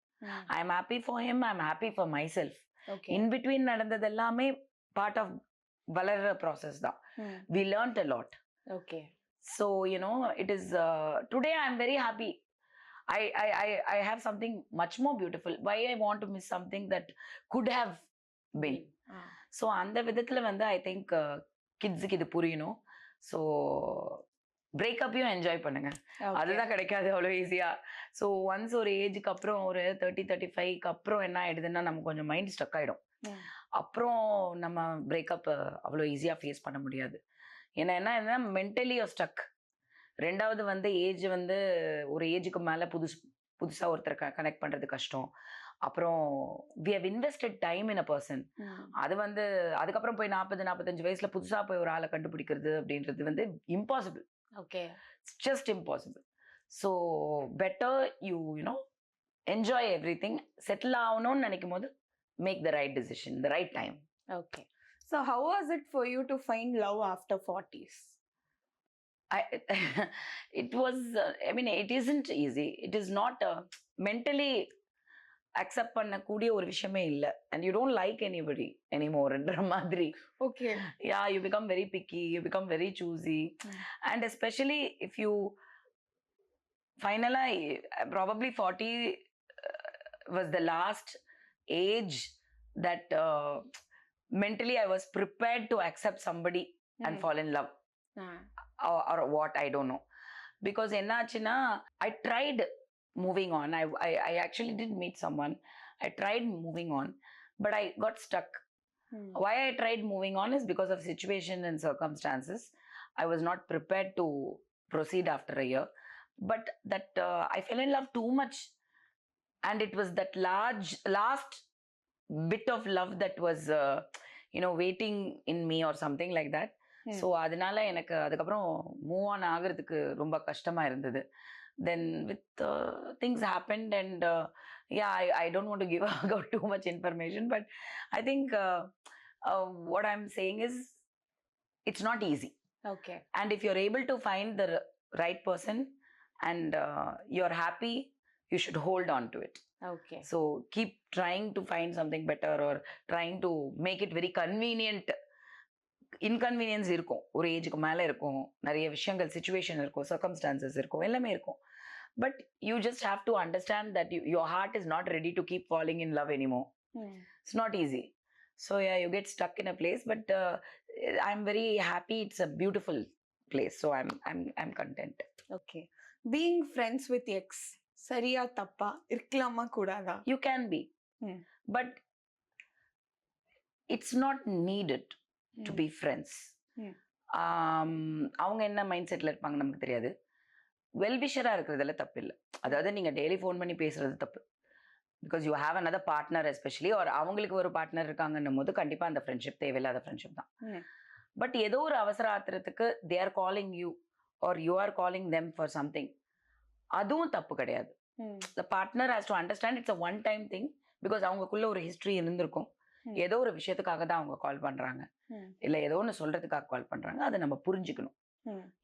I am happy for him, I am happy for myself. In between நடந்தது எல்லாமே பார்ட் ஆஃப் வளர்ற ப்ராசஸ் தான். We learned a lot. Okay. So you know it is today I am very happy. I have something much more beautiful. Why I want to miss something that could have been. So அந்த விதத்துல வந்து I think கிட்ஸுக்கு இது புரியணும். So பிரேக்கப்பையும் enjoy பண்ணுங்க. அதுதான் கிடைக்காது அவ்வளோ ஈஸியா. ஸோ ஒன்ஸ் ஒரு ஏஜுக்கு அப்புறம் ஒரு 30-35க்கு அப்புறம் என்ன ஆயிடுதுன்னா நம்ம கொஞ்சம் மைண்ட் ஸ்டக் ஆயிடும். அப்புறம் நம்ம பிரேக்கப் அவ்வளோ ஈஸியா ஃபேஸ் பண்ண முடியாது. ஏன்னா என்ன மென்டலி ஸ்டக். ரெண்டாவது வந்து ஏஜ் வந்து ஒரு ஏஜுக்கு மேலே புதுசாக ஒருத்தர் கனெக்ட் பண்ணுறது கஷ்டம். அப்புறம் we have invested time in a person. அது வந்து அதுக்கப்புறம் போய் 40-45 வயசுல புதுசா போய் ஒரு ஆளை கண்டுபிடிக்கிறது அப்படின்றது வந்து impossible. Okay. It's just impossible. So better you enjoy everything. Settle ஆகணும்னு நினைக்கும் போது make the right decision, the right time. Okay. So how was it for you to find love after 40s? It was, I mean, it isn't easy. It is not mentally accept பண்ணக்கூடிய ஒரு விஷயமே இல்லை. And you don't like anybody anymore-ன்ற மாதிரி. Okay. Yeah, you become very picky, you become very choosy. And especially if you finally, probably 40 was the last age that mentally I was prepared to accept somebody and fall in love. Or what, I don't know. Because ennaachina, I tried moving on. I actually did meet someone. I tried moving on, but I got stuck. Why I tried moving on is because of situation and circumstances. I was not prepared to proceed after a year. But that I fell in love too much. And it was that last bit of love that was, waiting in me or something like that. So அதனால எனக்கு அதுக்கப்புறம் move on ஆகிறதுக்கு ரொம்ப கஷ்டமா இருந்தது. Then with things happened and I don't want to give out too much information, but I think what I am saying is it's not easy. Okay. And if you are able to find the right person and you are happy, you should hold on to it. Okay. So keep trying to find something better or trying to make it very convenient. Inconvenience இருக்கும், ஒரு ஏஜுக்கு மேலே இருக்கும், நிறைய விஷயங்கள் situation இருக்கும், circumstances இருக்கும், எல்லாமே இருக்கும். But you just have to understand that your heart is not ready to keep falling in love anymore. It's not easy. So you get stuck in a place, but I am very happy. It's a beautiful place. So I'm content. Okay. Being friends with ex சரியா தப்பா, இருக்கலாமா கூடாதா? You can be, but it's not needed to be friends. அவங்க என்ன mind settle இருப்பாங்க நமக்கு தெரியாது. வெல்விஷராக இருக்கிறதுல தப்பு இல்லை. அதாவது நீங்கள் டெய்லி ஃபோன் பண்ணி பேசுறது தப்பு. Because you have another partner especially, ஒரு அவங்களுக்கு ஒரு பார்ட்னர் இருக்காங்கன்னும் போது கண்டிப்பாக அந்த ஃப்ரெண்ட்ஷிப் தேவையில்லாத ஃப்ரெண்ட்ஷிப் தான். பட் ஏதோ ஒரு அவசர ஆத்திரத்துக்கு they are calling you are you are calling them for something, அதுவும் தப்பு கிடையாது. The partner has to understand it's a one time thing. Because அவங்களுக்குள்ள ஒரு ஹிஸ்ட்ரி இருந்திருக்கும். ஏதோ ஒரு விஷயத்துக்காக தான் அவங்க கால் பண்றாங்க, இல்ல ஏதோ ஒன்று சொல்றதுக்காக கால் பண்றாங்க. அதை நம்ம புரிஞ்சுக்கணும்.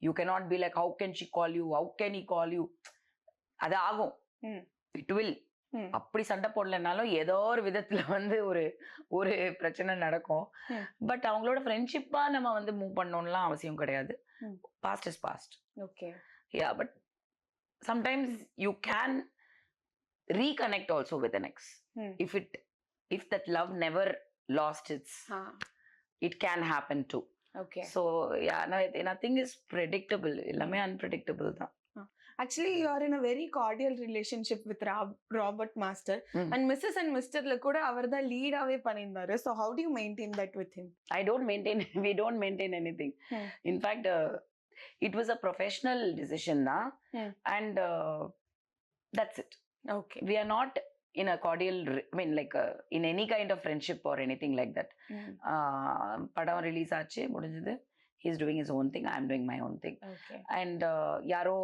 You cannot be like how can she call you, how can he call you. அது ஆகும், இட் வில். அப்படி சண்டை போடலனாலும் ஏதோ ஒரு விதத்துல வந்து ஒரு ஒரு பிரச்சனை நடக்கும். பட் அவங்களோட ஃப்ரெண்ட்ஷிப்பா நம்ம வந்து மூவ் பண்ணணும்லாம் அவசியம் கிடையாது. Past is past. Okay. Yeah, but sometimes you can reconnect also with an ex. If that love never lost it can happen too. Okay. So yeah, nothing is predictable. Ellame unpredictable da. Actually you are in a very cordial relationship with Robert Master and Mrs. and Mr. la kuda avarda lead ave pannindaru. So how do you maintain that with him? We don't maintain anything. In fact it was a professional decision na, and that's it. Okay. We are not in a cordial, I mean like in any kind of friendship or anything like that. Padam release aache mudinjது, he is doing his own thing, I am doing my own thing. Okay. And yaro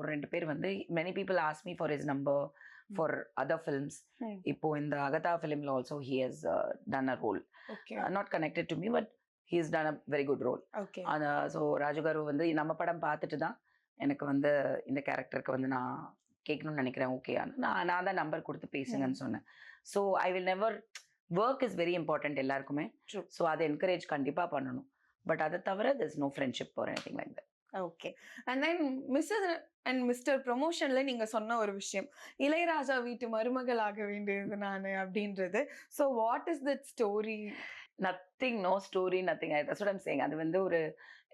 rendu per vandu, many people ask me for his number for other films. Ipo in the Agatha film la also he has done a role. Okay. Not connected to me, but he has done a very good role. Okay. So Raju garu vandu நம்ம படம் பார்த்துட்டு தான் எனக்கு வந்து இந்த கேரக்டருக்கு வந்து நான் கேட்கணும்னு நினைக்கிறேன், ஓகே நான் தான் நம்பர் கொடுத்து பேசுங்கன்னு சொன்னேன். So I will never, work is very important எல்லாருக்குமே. ஸோ அதை என்கரேஜ் கண்டிப்பாக பண்ணணும். பட் அதை தவிர there's no friendship or anything like that. Okay. And then missus and mister ப்ரொமோஷன்ல நீங்க சொன்ன ஒரு விஷயம், இளையராஜா வீட்டு மருமகள் ஆக வேண்டியது நான் அப்படின்றது. So what is that story? Nothing, no story, nothing. that's what I'm saying. அது வந்து ஒரு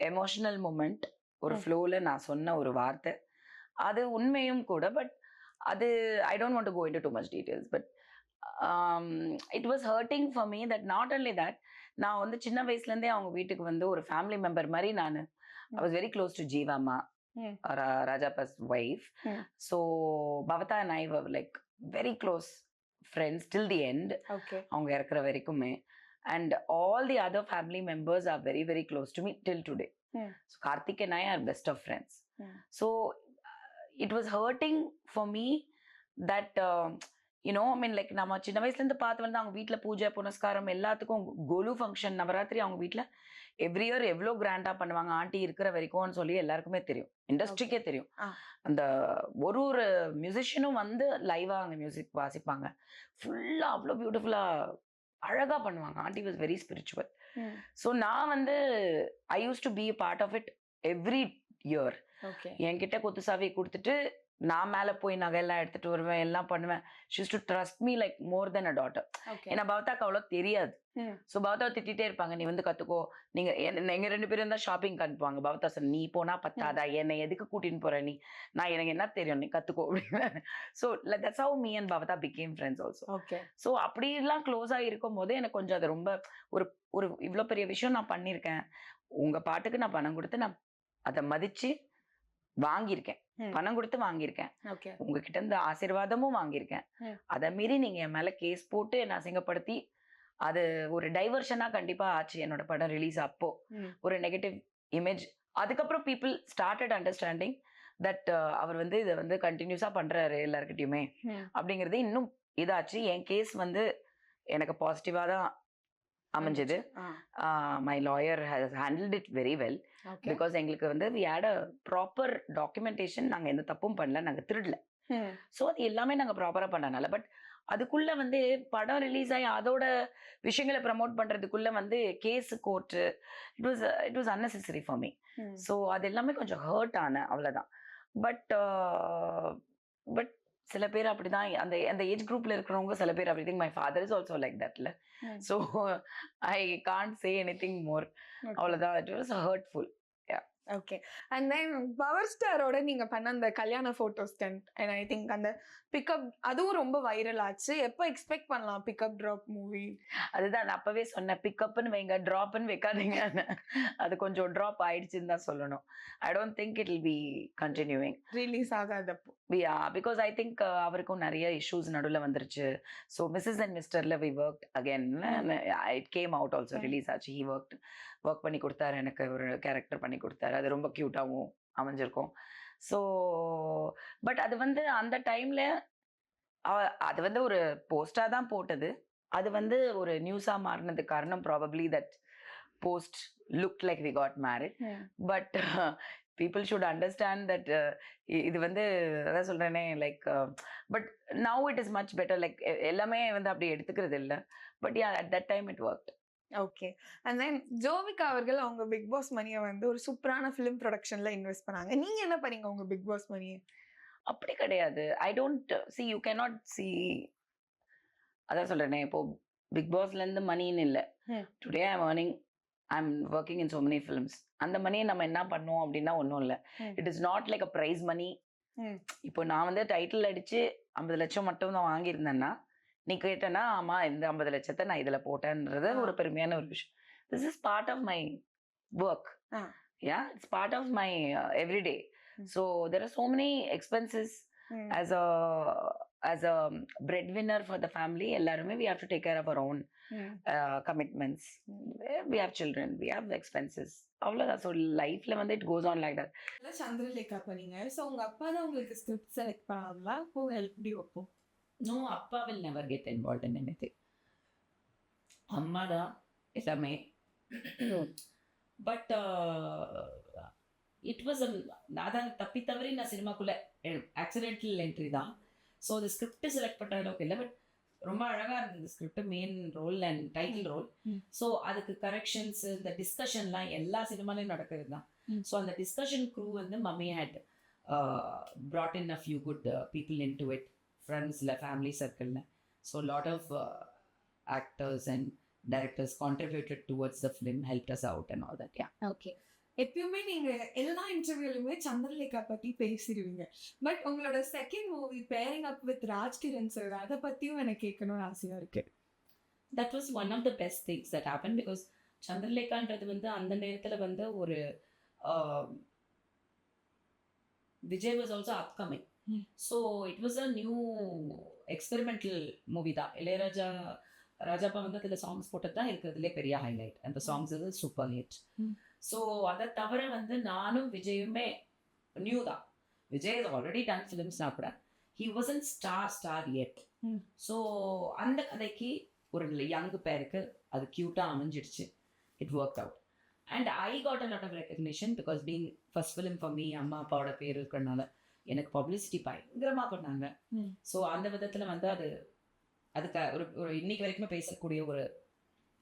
எமோஷனல் மூமெண்ட், ஒரு ஃப்ளோவில் நான் சொன்ன ஒரு வார்த்தை. அது உண்மையும் கூட. பட் அது I don't want to go into too much details. But it was hurting for me that not only that, நான் வந்து சின்ன வயசுலேருந்தே அவங்க வீட்டுக்கு வந்து ஒரு ஃபேமிலி மெம்பர் மாதிரி நான் I was very close to ஜீவாமா, ராஜாப்பாஸ் wife. So Bhavatha and I were like very close friends till the end. Okay. அவங்க இறக்குற வரைக்குமே. And all the other family members are very, very close to me till today. So Karthik and I are best of friends. So it was hurting for me that, I mean, like, நம்ம சின்ன வயசுலேருந்து பார்த்து வந்து அவங்க வீட்டில் பூஜை புனஸ்காரம் எல்லாத்துக்கும் கோலு ஃபங்க்ஷன் நவராத்திரி அவங்க வீட்டில் எவ்ரி இயர் எவ்வளோ கிராண்டாக பண்ணுவாங்க ஆண்டி இருக்கிற வரைக்கும்னு சொல்லி எல்லாருக்குமே தெரியும், இண்டஸ்ட்ரிக்கே தெரியும். அந்த ஒரு மியூசிஷியனும் வந்து லைவாக அங்கே மியூசிக் வாசிப்பாங்க, ஃபுல்லாக அவ்வளோ பியூட்டிஃபுல்லாக அழகாக பண்ணுவாங்க. Aunty was very spiritual. So நான் வந்து I use to be part of it every year. என்கிட்ட கொத்து சாவி கொடுத்துட்டு நான் மேலே போய் நகையெல்லாம் எடுத்துட்டு வருவேன், எல்லாம் பண்ணுவேன். She used to trust me like more then a daughter. ஏன்னா பவதாக்கு அவ்வளோ தெரியாது. ஸோ பவதாவை திட்டிகிட்டே இருப்பாங்க, நீ வந்து கற்றுக்கோ, நீங்கள் எங்கள் 2 பேரும் தான் ஷாப்பிங் அனுப்புவாங்க. பவதா சார் நீ போனால் பத்தாதா, என்னை எதுக்கு கூட்டின்னு போகிற நீ, நான் எனக்கு என்ன தெரியும், நீ கற்றுக்கோ அப்படின்னு. So that's how me and Bhavatha became friends also. Okay. So அப்படிலாம் க்ளோஸாக இருக்கும் போது எனக்கு கொஞ்சம் அது ரொம்ப ஒரு ஒரு இவ்வளோ பெரிய விஷயம் நான் பண்ணியிருக்கேன், உங்கள் பாட்டுக்கு நான் பணம் கொடுத்து நான் அதை மதித்து வாங்கியிருக்கேன், பணம் கொடுத்து வாங்கியிருக்கேன், உங்ககிட்ட இருந்து ஆசீர்வாதமும் வாங்கியிருக்கேன். அதை மீறி நீங்க என் மேல கேஸ் போட்டு என்னை அசிங்கப்படுத்தி அது ஒரு டைவர்ஷனா கண்டிப்பா ஆச்சு. என்னோட படம் ரிலீஸ் அப்போ ஒரு நெகட்டிவ் இமேஜ். அதுக்கப்புறம் பீப்புள் ஸ்டார்டட் அண்டர்ஸ்டாண்டிங் தட் அவர் வந்து இதை வந்து கண்டினியூஸா பண்றாரு எல்லாருக்கிட்டையுமே அப்படிங்கிறது இன்னும் இதாச்சு. என் கேஸ் வந்து எனக்கு பாசிட்டிவா தான் அமைஞ்சது. My lawyer has handled it very well. Because எங்களுக்கு வந்து we had a proper documentation. நாங்கள் எந்த தப்பும் பண்ணல, நாங்கள் திருடல. ஸோ அது எல்லாமே நாங்கள் ப்ராப்பராக பண்ணனால. பட் அதுக்குள்ள வந்து படம் ரிலீஸ் ஆகி அதோட விஷயங்களை ப்ரமோட் பண்றதுக்குள்ள வந்து case court it was unnecessary for me. So அது எல்லாமே கொஞ்சம் ஹர்ட் ஆனேன், அவ்வளோதான். பட் சில பேர் அப்படிதான், அந்த அந்த ஏஜ் குரூப்ல இருக்கிறவங்க சில பேர் அப்படி. My father is also like தட்ல. So I can't say anything more. அவ்வளோதான். It was hurtful. Okay. And then power ஸ்டாரோட நீங்க பண்ண அந்த கல்யாண போட்டோ ஸ்டண்ட் அண்ட் ஐ திங்க் அந்த பிக்கப் அதுவும் ரொம்ப வைரல் ஆச்சு. எப்போ எக்ஸ்பெக்ட் பண்ணலாம் பிக்கப் ட்ராப் மூவி? அதுதான் நான் அப்பவே சொன்னேன், பிக்கப்னு வைங்க, ட்ராப்னு வைக்காதீங்க. அது கொஞ்சம் ட்ராப் ஆயிடுச்சுன்னு தான் சொல்லணும். I don't think it will be continuing. Release ஆகாதப்போ பிகாஸ் ஐ திங்க் அவருக்கும் நிறைய இஷ்யூஸ் நடுவில் வந்துருச்சு. ஸோ மிஸ்ஸஸ் அண்ட் மிஸ்டர்ல we work again. It came out also, release ஆச்சு. ஹி ஒர்க் பண்ணி கொடுத்தாரு, எனக்கு ஒரு கேரக்டர் பண்ணி கொடுத்தாரு. அது ரொம்ப க்யூட்டாகவும் அமைஞ்சிருக்கும். ஸோ பட் அது வந்து அந்த டைம்ல அது வந்து ஒரு போஸ்டாக தான் போட்டது. அது வந்து ஒரு நியூஸாக மாறினதுக்கு காரணம் probably that post look like we got married. But people should understand that இது வந்து அதான் சொல்கிறேனே like. But now it is much better. Like எல்லாமே வந்து அப்படி எடுத்துக்கிறது இல்லை. But at that time it worked. Okay. And then Jovika அவர்கள் அவங்க பிக் பாஸ் மணியை வந்து ஒரு சூப்பரான ஃபிலிம் ப்ரொடக்ஷன்ல இன்வெஸ்ட் பண்ணாங்க. நீங்க என்ன பண்ணீங்க உங்க பிக் பாஸ் மணியை? அப்படி கிடையாது. I don't see, you cannot see. அதான் சொல்றேனே, இப்போ பிக் பாஸ்லேருந்து மணின்னு இல்லை. Today I am earning, I am working in so many films. அந்த மணியை நம்ம என்ன பண்ணோம் அப்படின்னா ஒன்றும் இல்லை. It is not like a prize money. இப்போ நான் வந்து டைட்டில் அடிச்சு 50 லட்சம் மட்டும் தான் வாங்கியிருந்தேன்னா, நீ கேட்டேன்னா ஆமா இந்த 50 லட்சத்தை நான் இதுல போட்டேன்றது ஒரு பெருமையான ஒரு விஷயம். This is part of my work. Yeah, it's part of my everyday. So there are so many expenses. as a breadwinner for the family, எல்லாருமே we have to take care of our own commitments. We have children, we have expenses. அவ்வளோதான். So லைஃப்ல வந்து it goes on like that. Chandralekha பண்ணீங்க. So உங்க அப்பா தான் உங்களுக்கு script select பண்ணாங்களா? ஹூ ஹெல்ப் யூ அப்போ? No, Appa will never get involved in anything. Amma da எல்லாமே. பட் இட் வாஸ் நான் தப்பி தவறி நான் சினிமாக்குள்ள ஆக்சிடென்டல் என்ட்ரி தான். ஸோ அந்த ஸ்கிரிப்ட் செலக்ட் பண்ணுற அளவுக்கு இல்லை. பட் ரொம்ப அழகாக இருந்தது script, main role and title role. So அதுக்கு கரெக்ஷன்ஸ், இந்த டிஸ்கஷன்லாம் எல்லா சினிமாலையும் நடக்கிறது தான். ஸோ அந்த டிஸ்கஷன் க்ரூ வந்து mummy had brought in a few good people into it. ஃப்ரெண்ட்ஸில், ஃபேமிலி சர்க்கிளில். So lot of actors and directors contributed towards the film, help us out and all that. Yeah. Okay. எப்பயுமே நீங்க எல்லா இன்டர்வியூலுமே சந்திரலேகா பத்தி பேசிடுவீங்க. But உங்களோட second movie pairing up with Rajkiran sir, அதை பத்தியும் எனக்கு கேட்கணும்னு ஆசையா இருக்கு. That was one of the best things that happen. Because சந்திரலேகான்றது வந்து அந்த நேரத்தில் வந்து ஒரு Vijay was also upcoming. So it was a new experimental movie தான். இளையராஜா ராஜாப்பா வந்து அதில் சாங்ஸ் போட்டது தான் இருக்கிறதுலே பெரிய ஹைலைட். அந்த சாங்ஸ் இது சூப்பர் ஹிட். ஸோ அதை தவிர வந்து நானும் விஜயுமே நியூ தான். விஜய் இஸ் ஆல்ரெடி டன் ஃபிலிம்ஸ்னா கூட he wasn't starred. So அந்த கதைக்கு ஒரு யங் பேருக்கு அது க்யூட்டாக அமைஞ்சிடுச்சு. It work out and I got a lot of recognition because being first film for me. அம்மா அப்பாவோட பேர் இருக்கிறனால எனக்கு பப்ளிசிட்டி பயங்கரமாக பண்ணாங்க. ஸோ அந்த விதத்தில் வந்து அதுக்கு ஒரு இன்னைக்கு வரைக்குமே பேசக்கூடிய ஒரு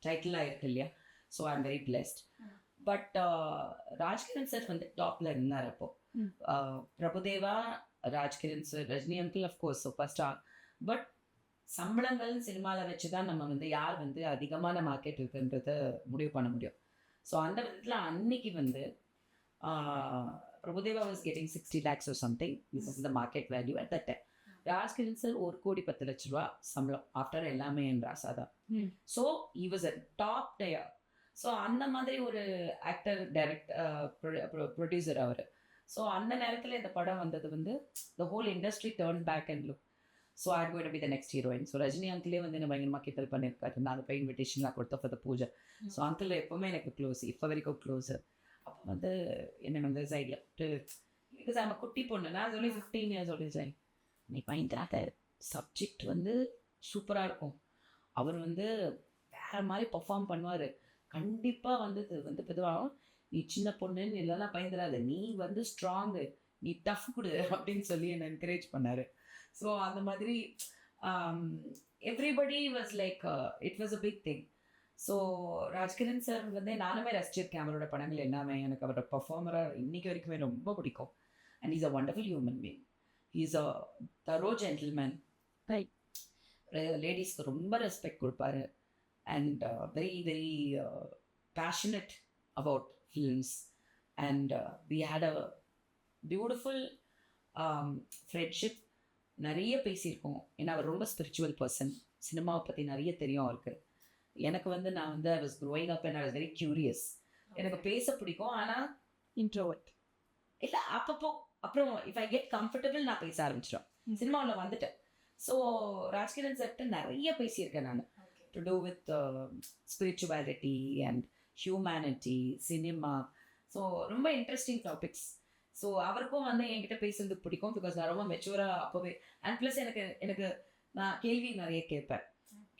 டைட்டிலாக இருக்கு இல்லையா. So I am very blessed. But Rajkiran sir வந்து டாப்ல இருந்தார் அப்போ. Prabhudeva, Rajkiran sir, Rajini uncle of course super star. But சம்பளங்கள் சினிமாவில் வச்சு தான் நம்ம வந்து யார் வந்து அதிகமான மார்க்கெட் இருக்குன்றத முடிவு பண்ண முடியும். ஸோ அந்த விதத்தில் அன்னைக்கு வந்து Prabhudeva was getting 60 lakhs or something. This is the market value at that time. Rajkiran sir 1,10,00,000 சம்பளம் ஆஃப்டர் எல்லாமே என் ராசாதான். So he was a top tier. So அந்த மாதிரி ஒரு ஆக்டர் ப்ரொடியூசர் அவர். ஸோ அந்த நேரத்தில் இந்த படம் வந்தது வந்து the whole industry turn back and look. So I going to be the next heroine. So Rajini அங்கிளே வந்து என்ன பயங்கரமாக கிண்டல் பண்ணியிருக்காரு. நான் போய் இன்விடேஷன்லாம் கொடுத்த ஃபார் த பூஜை. ஸோ அங்கிள் எப்போவுமே எனக்கு க்ளோஸ், இப்போ வரைக்கும் க்ளோஸு. அப்போ வந்து என்ன வந்து சைடில் பிகாஸ் நம்ம குட்டி பொண்ணு, நான் சொல்லி 15 years old சரி நீ பயந்துடாத, சப்ஜெக்ட் வந்து சூப்பராக இருக்கும், அவர் வந்து வேறு மாதிரி பர்ஃபார்ம் பண்ணுவார், கண்டிப்பாக வந்து இது வந்து பொதுவாக நீ சின்ன பொண்ணுன்னு இல்லைன்னா பயந்துடாத, நீ வந்து ஸ்ட்ராங்கு, நீ டஃப் கொடு அப்படின்னு சொல்லி என்னை என்கரேஜ் பண்ணார். ஸோ அந்த மாதிரி everybody was like it was a big thing. So Rajkiran sir வந்து நானுமே ரசிச்சிருக்கேன் அவரோட படங்கள் எல்லாமே. எனக்கு அவரோட பர்ஃபார்மராக இன்னைக்கு வரைக்குமே ரொம்ப பிடிக்கும். And is a wonderful human being. Is a thorough gentleman. லேடிஸ்க்கு ரொம்ப ரெஸ்பெக்ட் கொடுப்பாரு. And very, very passionate about films. And we had a beautiful friendship. நிறைய பேசியிருக்கோம். ஏன்னா அவர் ரொம்ப ஸ்பிரிச்சுவல் பர்சன். சினிமாவை பற்றி நிறைய தெரியும் அவருக்கு. எனக்கு வந்து நான் வந்து I was growing up and I was very curious. எனக்கு பேச பிடிக்கும், ஆனால் இன்ட்ரோவர்ட் இல்லை. அப்பப்போ அப்புறம் இஃப் ஐ கெட் கம்ஃபர்டபுள் நான் பேச ஆரம்பிச்சிடும். சினிமாவில் வந்துட்டேன். ஸோ ராஜ்கிரண் சார்கிட்ட நிறைய பேசியிருக்கேன் நான். To do with spirituality and humanity, cinema. So ரொம்ப இன்ட்ரெஸ்டிங் டாபிக்ஸ். ஸோ அவருக்கும் வந்து என்கிட்ட பேசுறது பிடிக்கும் பிகாஸ் நான் ரொம்ப மெச்சூராக அப்போவே. அண்ட் ப்ளஸ் எனக்கு நான் கேள்வி நிறைய கேட்பேன்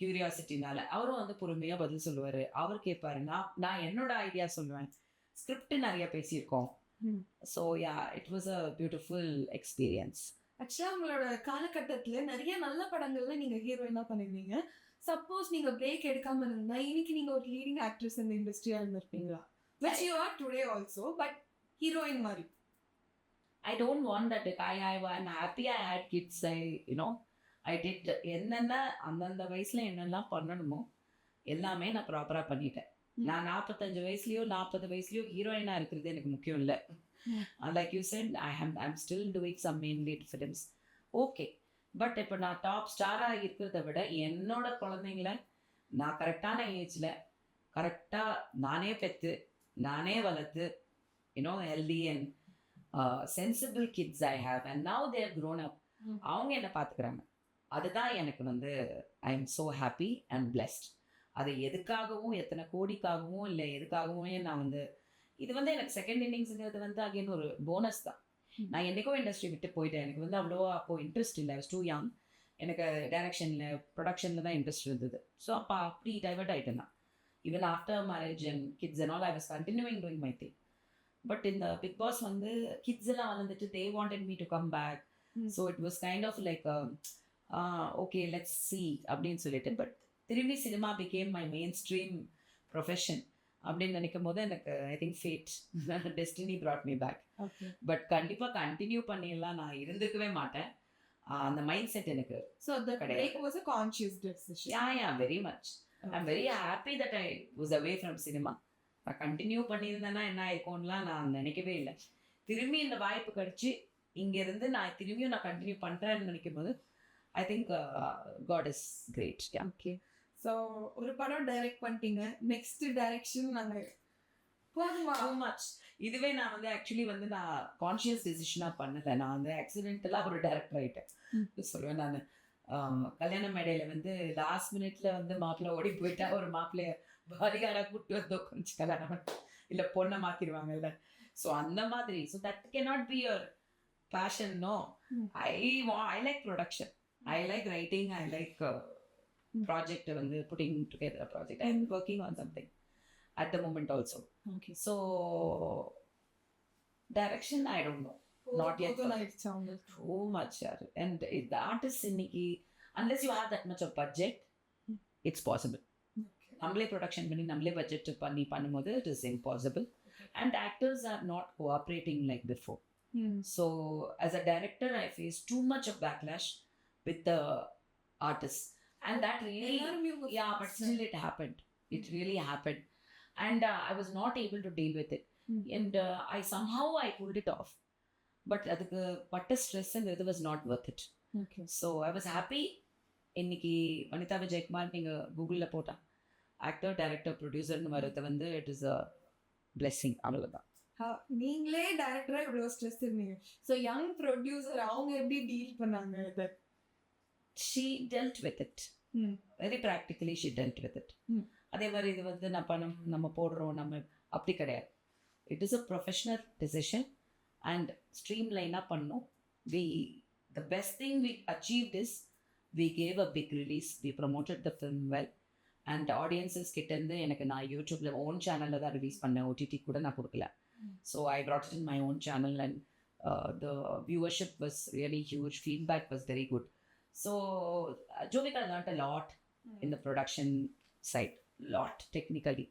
கியூரியாசிட்டினால. அவரும் வந்து பொறுமையாக பதில் சொல்லுவார். அவர் கேட்பாரு, நான் என்னோட ஐடியா சொல்லுவேன். ஸ்கிரிப்ட் நிறைய பேசியிருக்கோம். So yeah, it was a beautiful experience. ஆக்சுவலாக உங்களோட காலகட்டத்தில் நிறைய நல்ல படங்கள்ல நீங்கள் ஹீரோயினாக பண்ணிருந்தீங்க. சப்போஸ் நீங்க பிரேக் எடுக்காம இருந்தா இன்னைக்கு நீங்க ஒரு லீடிங் ஆக்ட்ரஸ் இந்த இண்டஸ்ட்ரியா இருந்திருப்பீங்களா? which you are today also, but heroine மாதிரி. I don't want that. I'm happy I had kids. I did என்னென்ன அந்தந்த வயசுல என்னெல்லாம் பண்ணணுமோ எல்லாமே நான் ப்ராப்பராக பண்ணிட்டேன். நான் 45 வயசுலயோ 40 வயசுலயோ ஹீரோயினா இருக்கிறது எனக்கு முக்கியம் இல்லை. Like you said, I'm still doing some main lead films. Okay, but இப்போ நான் டாப் ஸ்டாராக இருக்கிறத விட என்னோட குழந்தைங்கள நான் கரெக்டான ஏஜில் கரெக்டாக நானே பெற்று நானே வளர்த்து healthy and sensible kids I have and now they're grown up. அவங்க என்னை பார்த்துக்கிறாங்க. அதுதான் எனக்கு வந்து I am so happy and blessed. அது எதுக்காகவும் எத்தனை கோடிக்காகவும் இல்லை எதுக்காகவுமே நான் வந்து இது வந்து எனக்கு செகண்ட் இன்னிங்ஸுங்கிறது வந்து அகைன் ஒரு போனஸ் தான். நான் என்றைக்கோ இண்டஸ்ட்ரி விட்டு போயிட்டேன். எனக்கு வந்து அவ்வளோவா அப்போது இன்ட்ரெஸ்ட் இல்லை. Too young. எனக்கு டைரக்ஷனில் ப்ரொடக்ஷனில் தான் இன்ட்ரெஸ்ட் இருந்தது. ஸோ அப்போ அப்படி டைவர்ட் ஆகிட்டேன் நான். Even after marriage and kids and all I was continuing doing my thing. But இந்த பிக் பாஸ் வந்து கிட்ஸ் எல்லாம் வளர்ந்துட்டு they wanted me to come back. So it was kind of like okay let's see அப்படின்னு சொல்லிட்டு. But திரும்பி cinema became my mainstream profession அப்படின்னு நினைக்கும் போது எனக்கு I think fate destiny brought me back. But கண்டிப்பாக கண்டினியூ பண்ணிடலாம் நான் இருந்திருக்கவே மாட்டேன். அந்த மைண்ட் செட் எனக்கு very much. I'm very happy that I was away from cinema. நான் கண்டினியூ பண்ணியிருந்தேன்னா என்ன ஆயிருக்கும்லாம் நான் நினைக்கவே இல்லை. திரும்பி இந்த வாய்ப்பு கிடச்சி இங்கேருந்து நான் திரும்பியும் நான் கண்டினியூ பண்ணுறேன்னு நினைக்கும் போது I think God is great. Okay, so ஒரு படம் டைரக்ட் பண்ணிட்டீங்க, நெக்ஸ்ட் டைரக்ஷன் நாங்கள் மச். இதுவே நான் வந்து ஆக்சுவலி வந்து நான் கான்ஷியஸ் டெசிஷனாக பண்ணலை. நான் வந்து ஆக்சிடென்டலாக ஒரு டைரக்டர் ஆகிட்டேன் சொல்லுவேன் நான். கல்யாண மேடையில வந்து லாஸ்ட் மினிட்ல வந்து மாப்பிள்ளை ஓடி போயிட்டா ஒரு மாப்பிள்ளைய பாதிகாரா கூப்பிட்டு வந்து கொஞ்சம் கல்யாணம் இல்லை பொண்ணை மாத்திடுவாங்கல்ல. ஸோ அந்த மாதிரி. So that can not be your passion. No, I like production, I like writing, I like project வந்து putting together project. I am working on something at the moment also. Okay. So direction I don't know, not yet. Too much. And the artist இன்னைக்கு unless you have that much of budget, it's possible. நம்மளே production பண்ணி நம்மளே budget பண்ணி பண்ணும்போது it is impossible. And actors are not cooperating like before. So as a director I face too much of backlash with the artists, and that really, yeah, but still it happened. It really happened. And I was not able to deal with it. And I somehow pulled it off. But அதுக்கு பட்ட stress and it was not worth it. Okay. So I was happy. இன்னைக்கு வனிதா விஜயகுமார் நீங்கள் கூகுளில் போட்டா actor director ப்ரொடியூசர்னு வரது வந்து it is a blessing. அவ்வளோதான். நீங்களே டைரக்டரா இவ்வளோ ஸ்ட்ரெஸ் இருந்தீங்க. ஸோ யங் ப்ரொடியூசர் அவங்க எப்படி டீல் பண்ணாங்க இதை? She dealt with it. Very practically she dealt with it. அதே மாதிரி இது வந்து நம்ம போடுறோம் நம்ம அப்படி கிடையாது. It is a professional decision and stream லைனாக பண்ணோம். The best thing we achieved is we gave a big release, we promoted the film well, and audiences கிட்டேருந்து எனக்கு நான் யூடியூப்பில் ஓன் சேனலில் தான் ரிலீஸ் பண்ணேன், ஓடிடி கூட நான் கொடுக்கல. So I brought it in my own channel and the viewership was really huge, feedback was very good. So Jovika learned a lot in the production side, lot technically.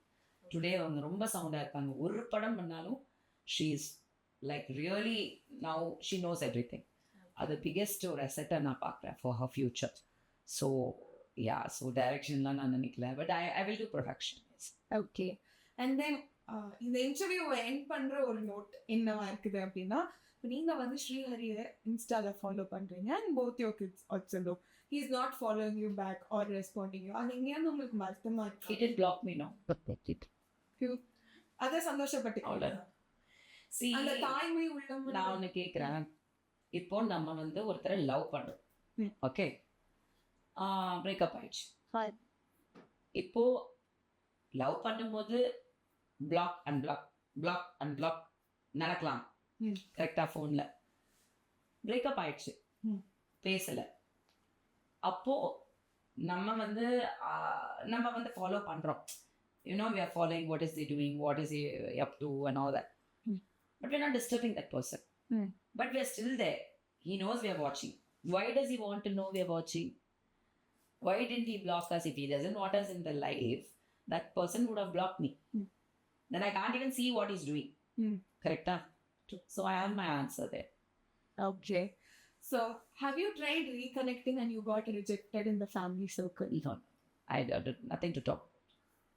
Today அவங்க ரொம்ப சவுண்டாக இருக்காங்க. ஒரு படம் பண்ணாலும் she is like really now she knows everything. அது biggest ஒரு அசெட்டை நான் பார்க்குறேன் for her future. So yeah, so directionலாம் நான் நினைக்கல, but I will do production. Okay. And தென் இந்த இன்டர்வியூவை எண்ட் பண்ணுற ஒரு நோட் என்னவா இருக்குது அப்படின்னா, நீங்கள் வந்து ஸ்ரீஹரியை இன்ஸ்டாவில் ஃபாலோ பண்ணுறீங்க and both your kids also know he is not following you back or responding you. அது எங்கேயாவது உங்களுக்கு வருத்தமாக இருக்கு? He did block me, no? Protect it. அதை சந்தோஷப்பட்டு See, அந்த தாய்மை உள்ளம். நான் ஒன்று கேட்குறேன். இப்போ நம்ம வந்து ஒருத்தரை லவ் பண்ணுறோம், ஓகே, பிரேக்கப் ஆயிடுச்சு. இப்போ லவ் பண்ணும்போது பிளாக் அண்ட் பிளாக் நடக்கலாம் கரெக்டாக ஃபோனில். பிரேக்கப் ஆயிடுச்சு, பேசலை. அப்போது நம்ம வந்து ஃபாலோ பண்ணுறோம். we are following what is he doing, what is he up to and all that. But we're not disturbing that person. But we're still there. He knows we are watching. Why does he want to know we are watching? Why didn't he block us? If he doesn't want us in the life, that person would have blocked me. Then I can't even see what he's doing. Correct? So I have my answer there. Okay. So have you tried reconnecting and you got rejected in the family circle? No, I did nothing to talk.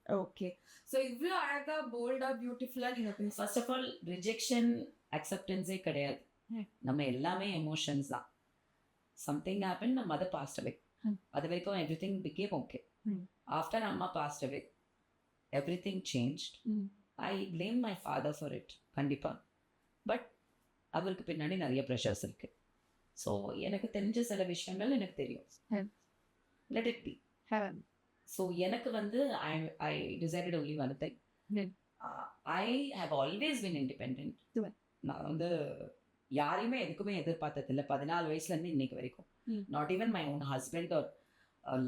Okay. So இவ்வளோ அழகா போல்டா பியூட்டிஃபுல்லா நீங்க பேச. First of all rejection அக்செப்டன்ஸே கிடையாது. நம்ம எல்லாமே எமோஷன்ஸ் தான். சம்திங் ஹேப்பன், நம்ம மதர் பாஸ்ட் அவே. அது வரைக்கும் everything became okay. After அம்மா passed away everything changed. I blame my father for it கண்டிப்பாக. பட் அவருக்கு பின்னாடி நிறைய ப்ரெஷர்ஸ் இருக்குது. ஸோ எனக்கு தெரிஞ்ச சில விஷயங்கள் எனக்கு தெரியும். Let it be. ஸோ எனக்கு வந்து I decided only one thing. I have always been independent. நான் வந்து யாரையுமே எதுக்குமே எதிர்பார்த்ததில்லை 14 வயசுலேருந்து இன்னைக்கு வரைக்கும். Not even my own husband or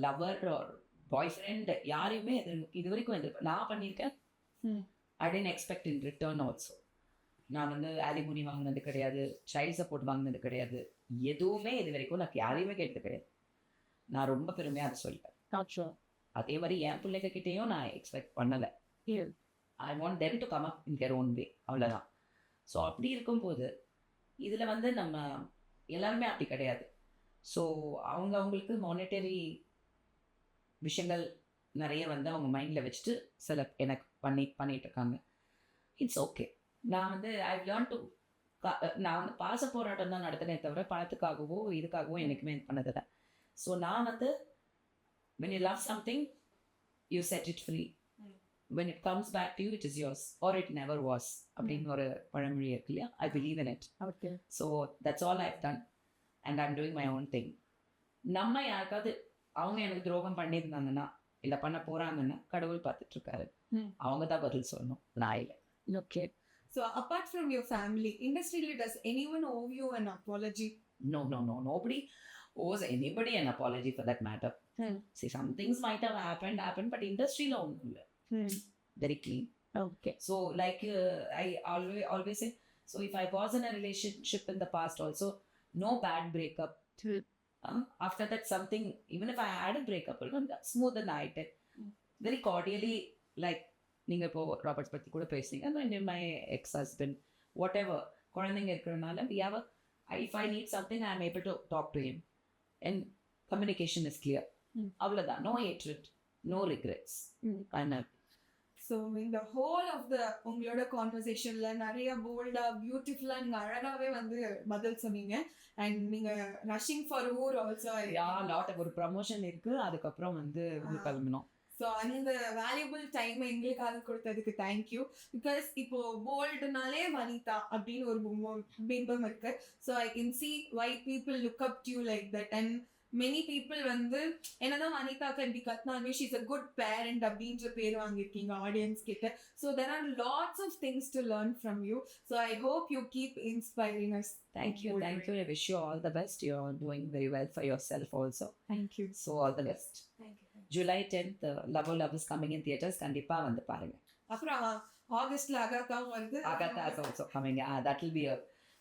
lover or boyfriend யாரையுமே இது வரைக்கும் நான் பண்ணியிருக்கேன். I tend expect in return also. நான் வந்து ஆலிமோனி வாங்கினது கிடையாது, சைல்ட் சப்போர்ட் வாங்கினது கிடையாது, எதுவுமே இது வரைக்கும் நான் யாரையுமே கேட்டது கிடையாது. நான் ரொம்ப பெருமையாக அதை சொல்லிட்டேன். அதே மாதிரி என் பிள்ளைகிட்டையும் நான் எக்ஸ்பெக்ட் பண்ணலை. I want them to come up in their own way, அவ்வளோதான். ஸோ அப்படி இருக்கும்போது இதில் வந்து நம்ம எல்லாருமே அப்படி கிடையாது. ஸோ அவங்களுக்கு மானிட்டரி விஷயங்கள் நிறைய வந்து அவங்க மைண்டில் வச்சுட்டு சில எனக்கு பண்ணிட்டு இருக்காங்க. It's okay. நான் வந்து ஐ லேர்ன் டு நான் வந்து பாச போராட்டம் தான் நடத்தினே தவிர பணத்துக்காகவோ இதுக்காகவோ எனக்குமே இது பண்ணதில்லை. ஸோ நான் வந்து when you love something, you set it free. When it comes back to you, it is yours or it never was. அப்படின்னு ஒரு பழமொழி இருக்கு இல்லையா? I believe in it. Okay. So that's all I've done and I'm doing my own thing. நம்ம யாருக்காவது அவங்க எனக்கு துரோகம் பண்ணியிருந்தாங்கன்னா இல்ல பண்ண போறாங்கன்னா கடவுள் பார்த்துட்டு இருக்காரு. அவங்க தான் பதில் சொல்லணும், நான் இல்லை. Okay. So apart from your family, industry, does anyone owe you an apology? No. Nobody owes anybody an apology for that matter. See, some things might have happened, but industry lo illa. Very clean. Okay. So like I always say, so if I was in a relationship in the past also, no bad breakup. After that something, even if I had a breakup, smooth and night, very cordially, like நீங்க இப்போ Roberts பத்தி கூட பேசுனீங்க, my ex-husband, whatever, குழந்தைங்க இருக்கிறனால we have if I need something, I am able to talk to him and communication is clear. அவ்வளவுதான். No hatred, no regrets. So in the whole of the உங்களோட கான்வர்சேஷன்ல நிறைய போல்டா பியூட்டிஃபுல்லா நீங்க அழகாவே வந்து பதில் சொன்னீங்க. அண்ட் நீங்க ரஷிங் ஃபார் ஊர் ஆல்சோ ஒரு ப்ரமோஷன் இருக்கு, அதுக்கப்புறம் வந்து கிளம்பினோம். ஸோ அந்த வேல்யூபிள் டைம் எங்களுக்காக கொடுத்ததுக்கு தேங்க்யூ. பிகாஸ் இப்போ போல்டுனாலே வனிதா அப்படின்னு ஒரு பிம்பம் இருக்கு. So I can see why people look up to you like that. And many people வந்து என்னதான் வனிதாக்கு இப்படி கத்தினாலுமே ஷீஸ் அ குட் பேரண்ட் அப்படின்ற பேர் வாங்கியிருக்கீங்க ஆடியன்ஸ் கிட்ட. So there are lots of things to learn from you. So I hope you keep inspiring us. Thank you. I wish you all the best. You're doing very well for yourself also. Thank you. So all the best. Thank you. July 10th, Love is coming in theaters. கண்டிப்பா வந்து பாருங்க. அப்புறம் ஆகஸ்ட்ல அகாத்தாவும் வருது. Agatha is also coming. That will be a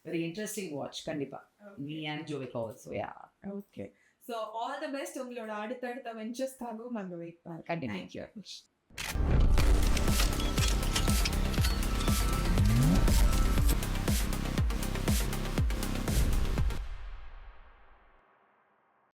very interesting watch. கண்டிப்பா. Me and Jovika also. Yeah. Okay. So all the best. உங்களோட அடுத்தடுத்த வெஞ்சர்ஸ்க்காகவும் நாங்கள் wait பண்ணுறோம். கண்டிப்பா. Thank you.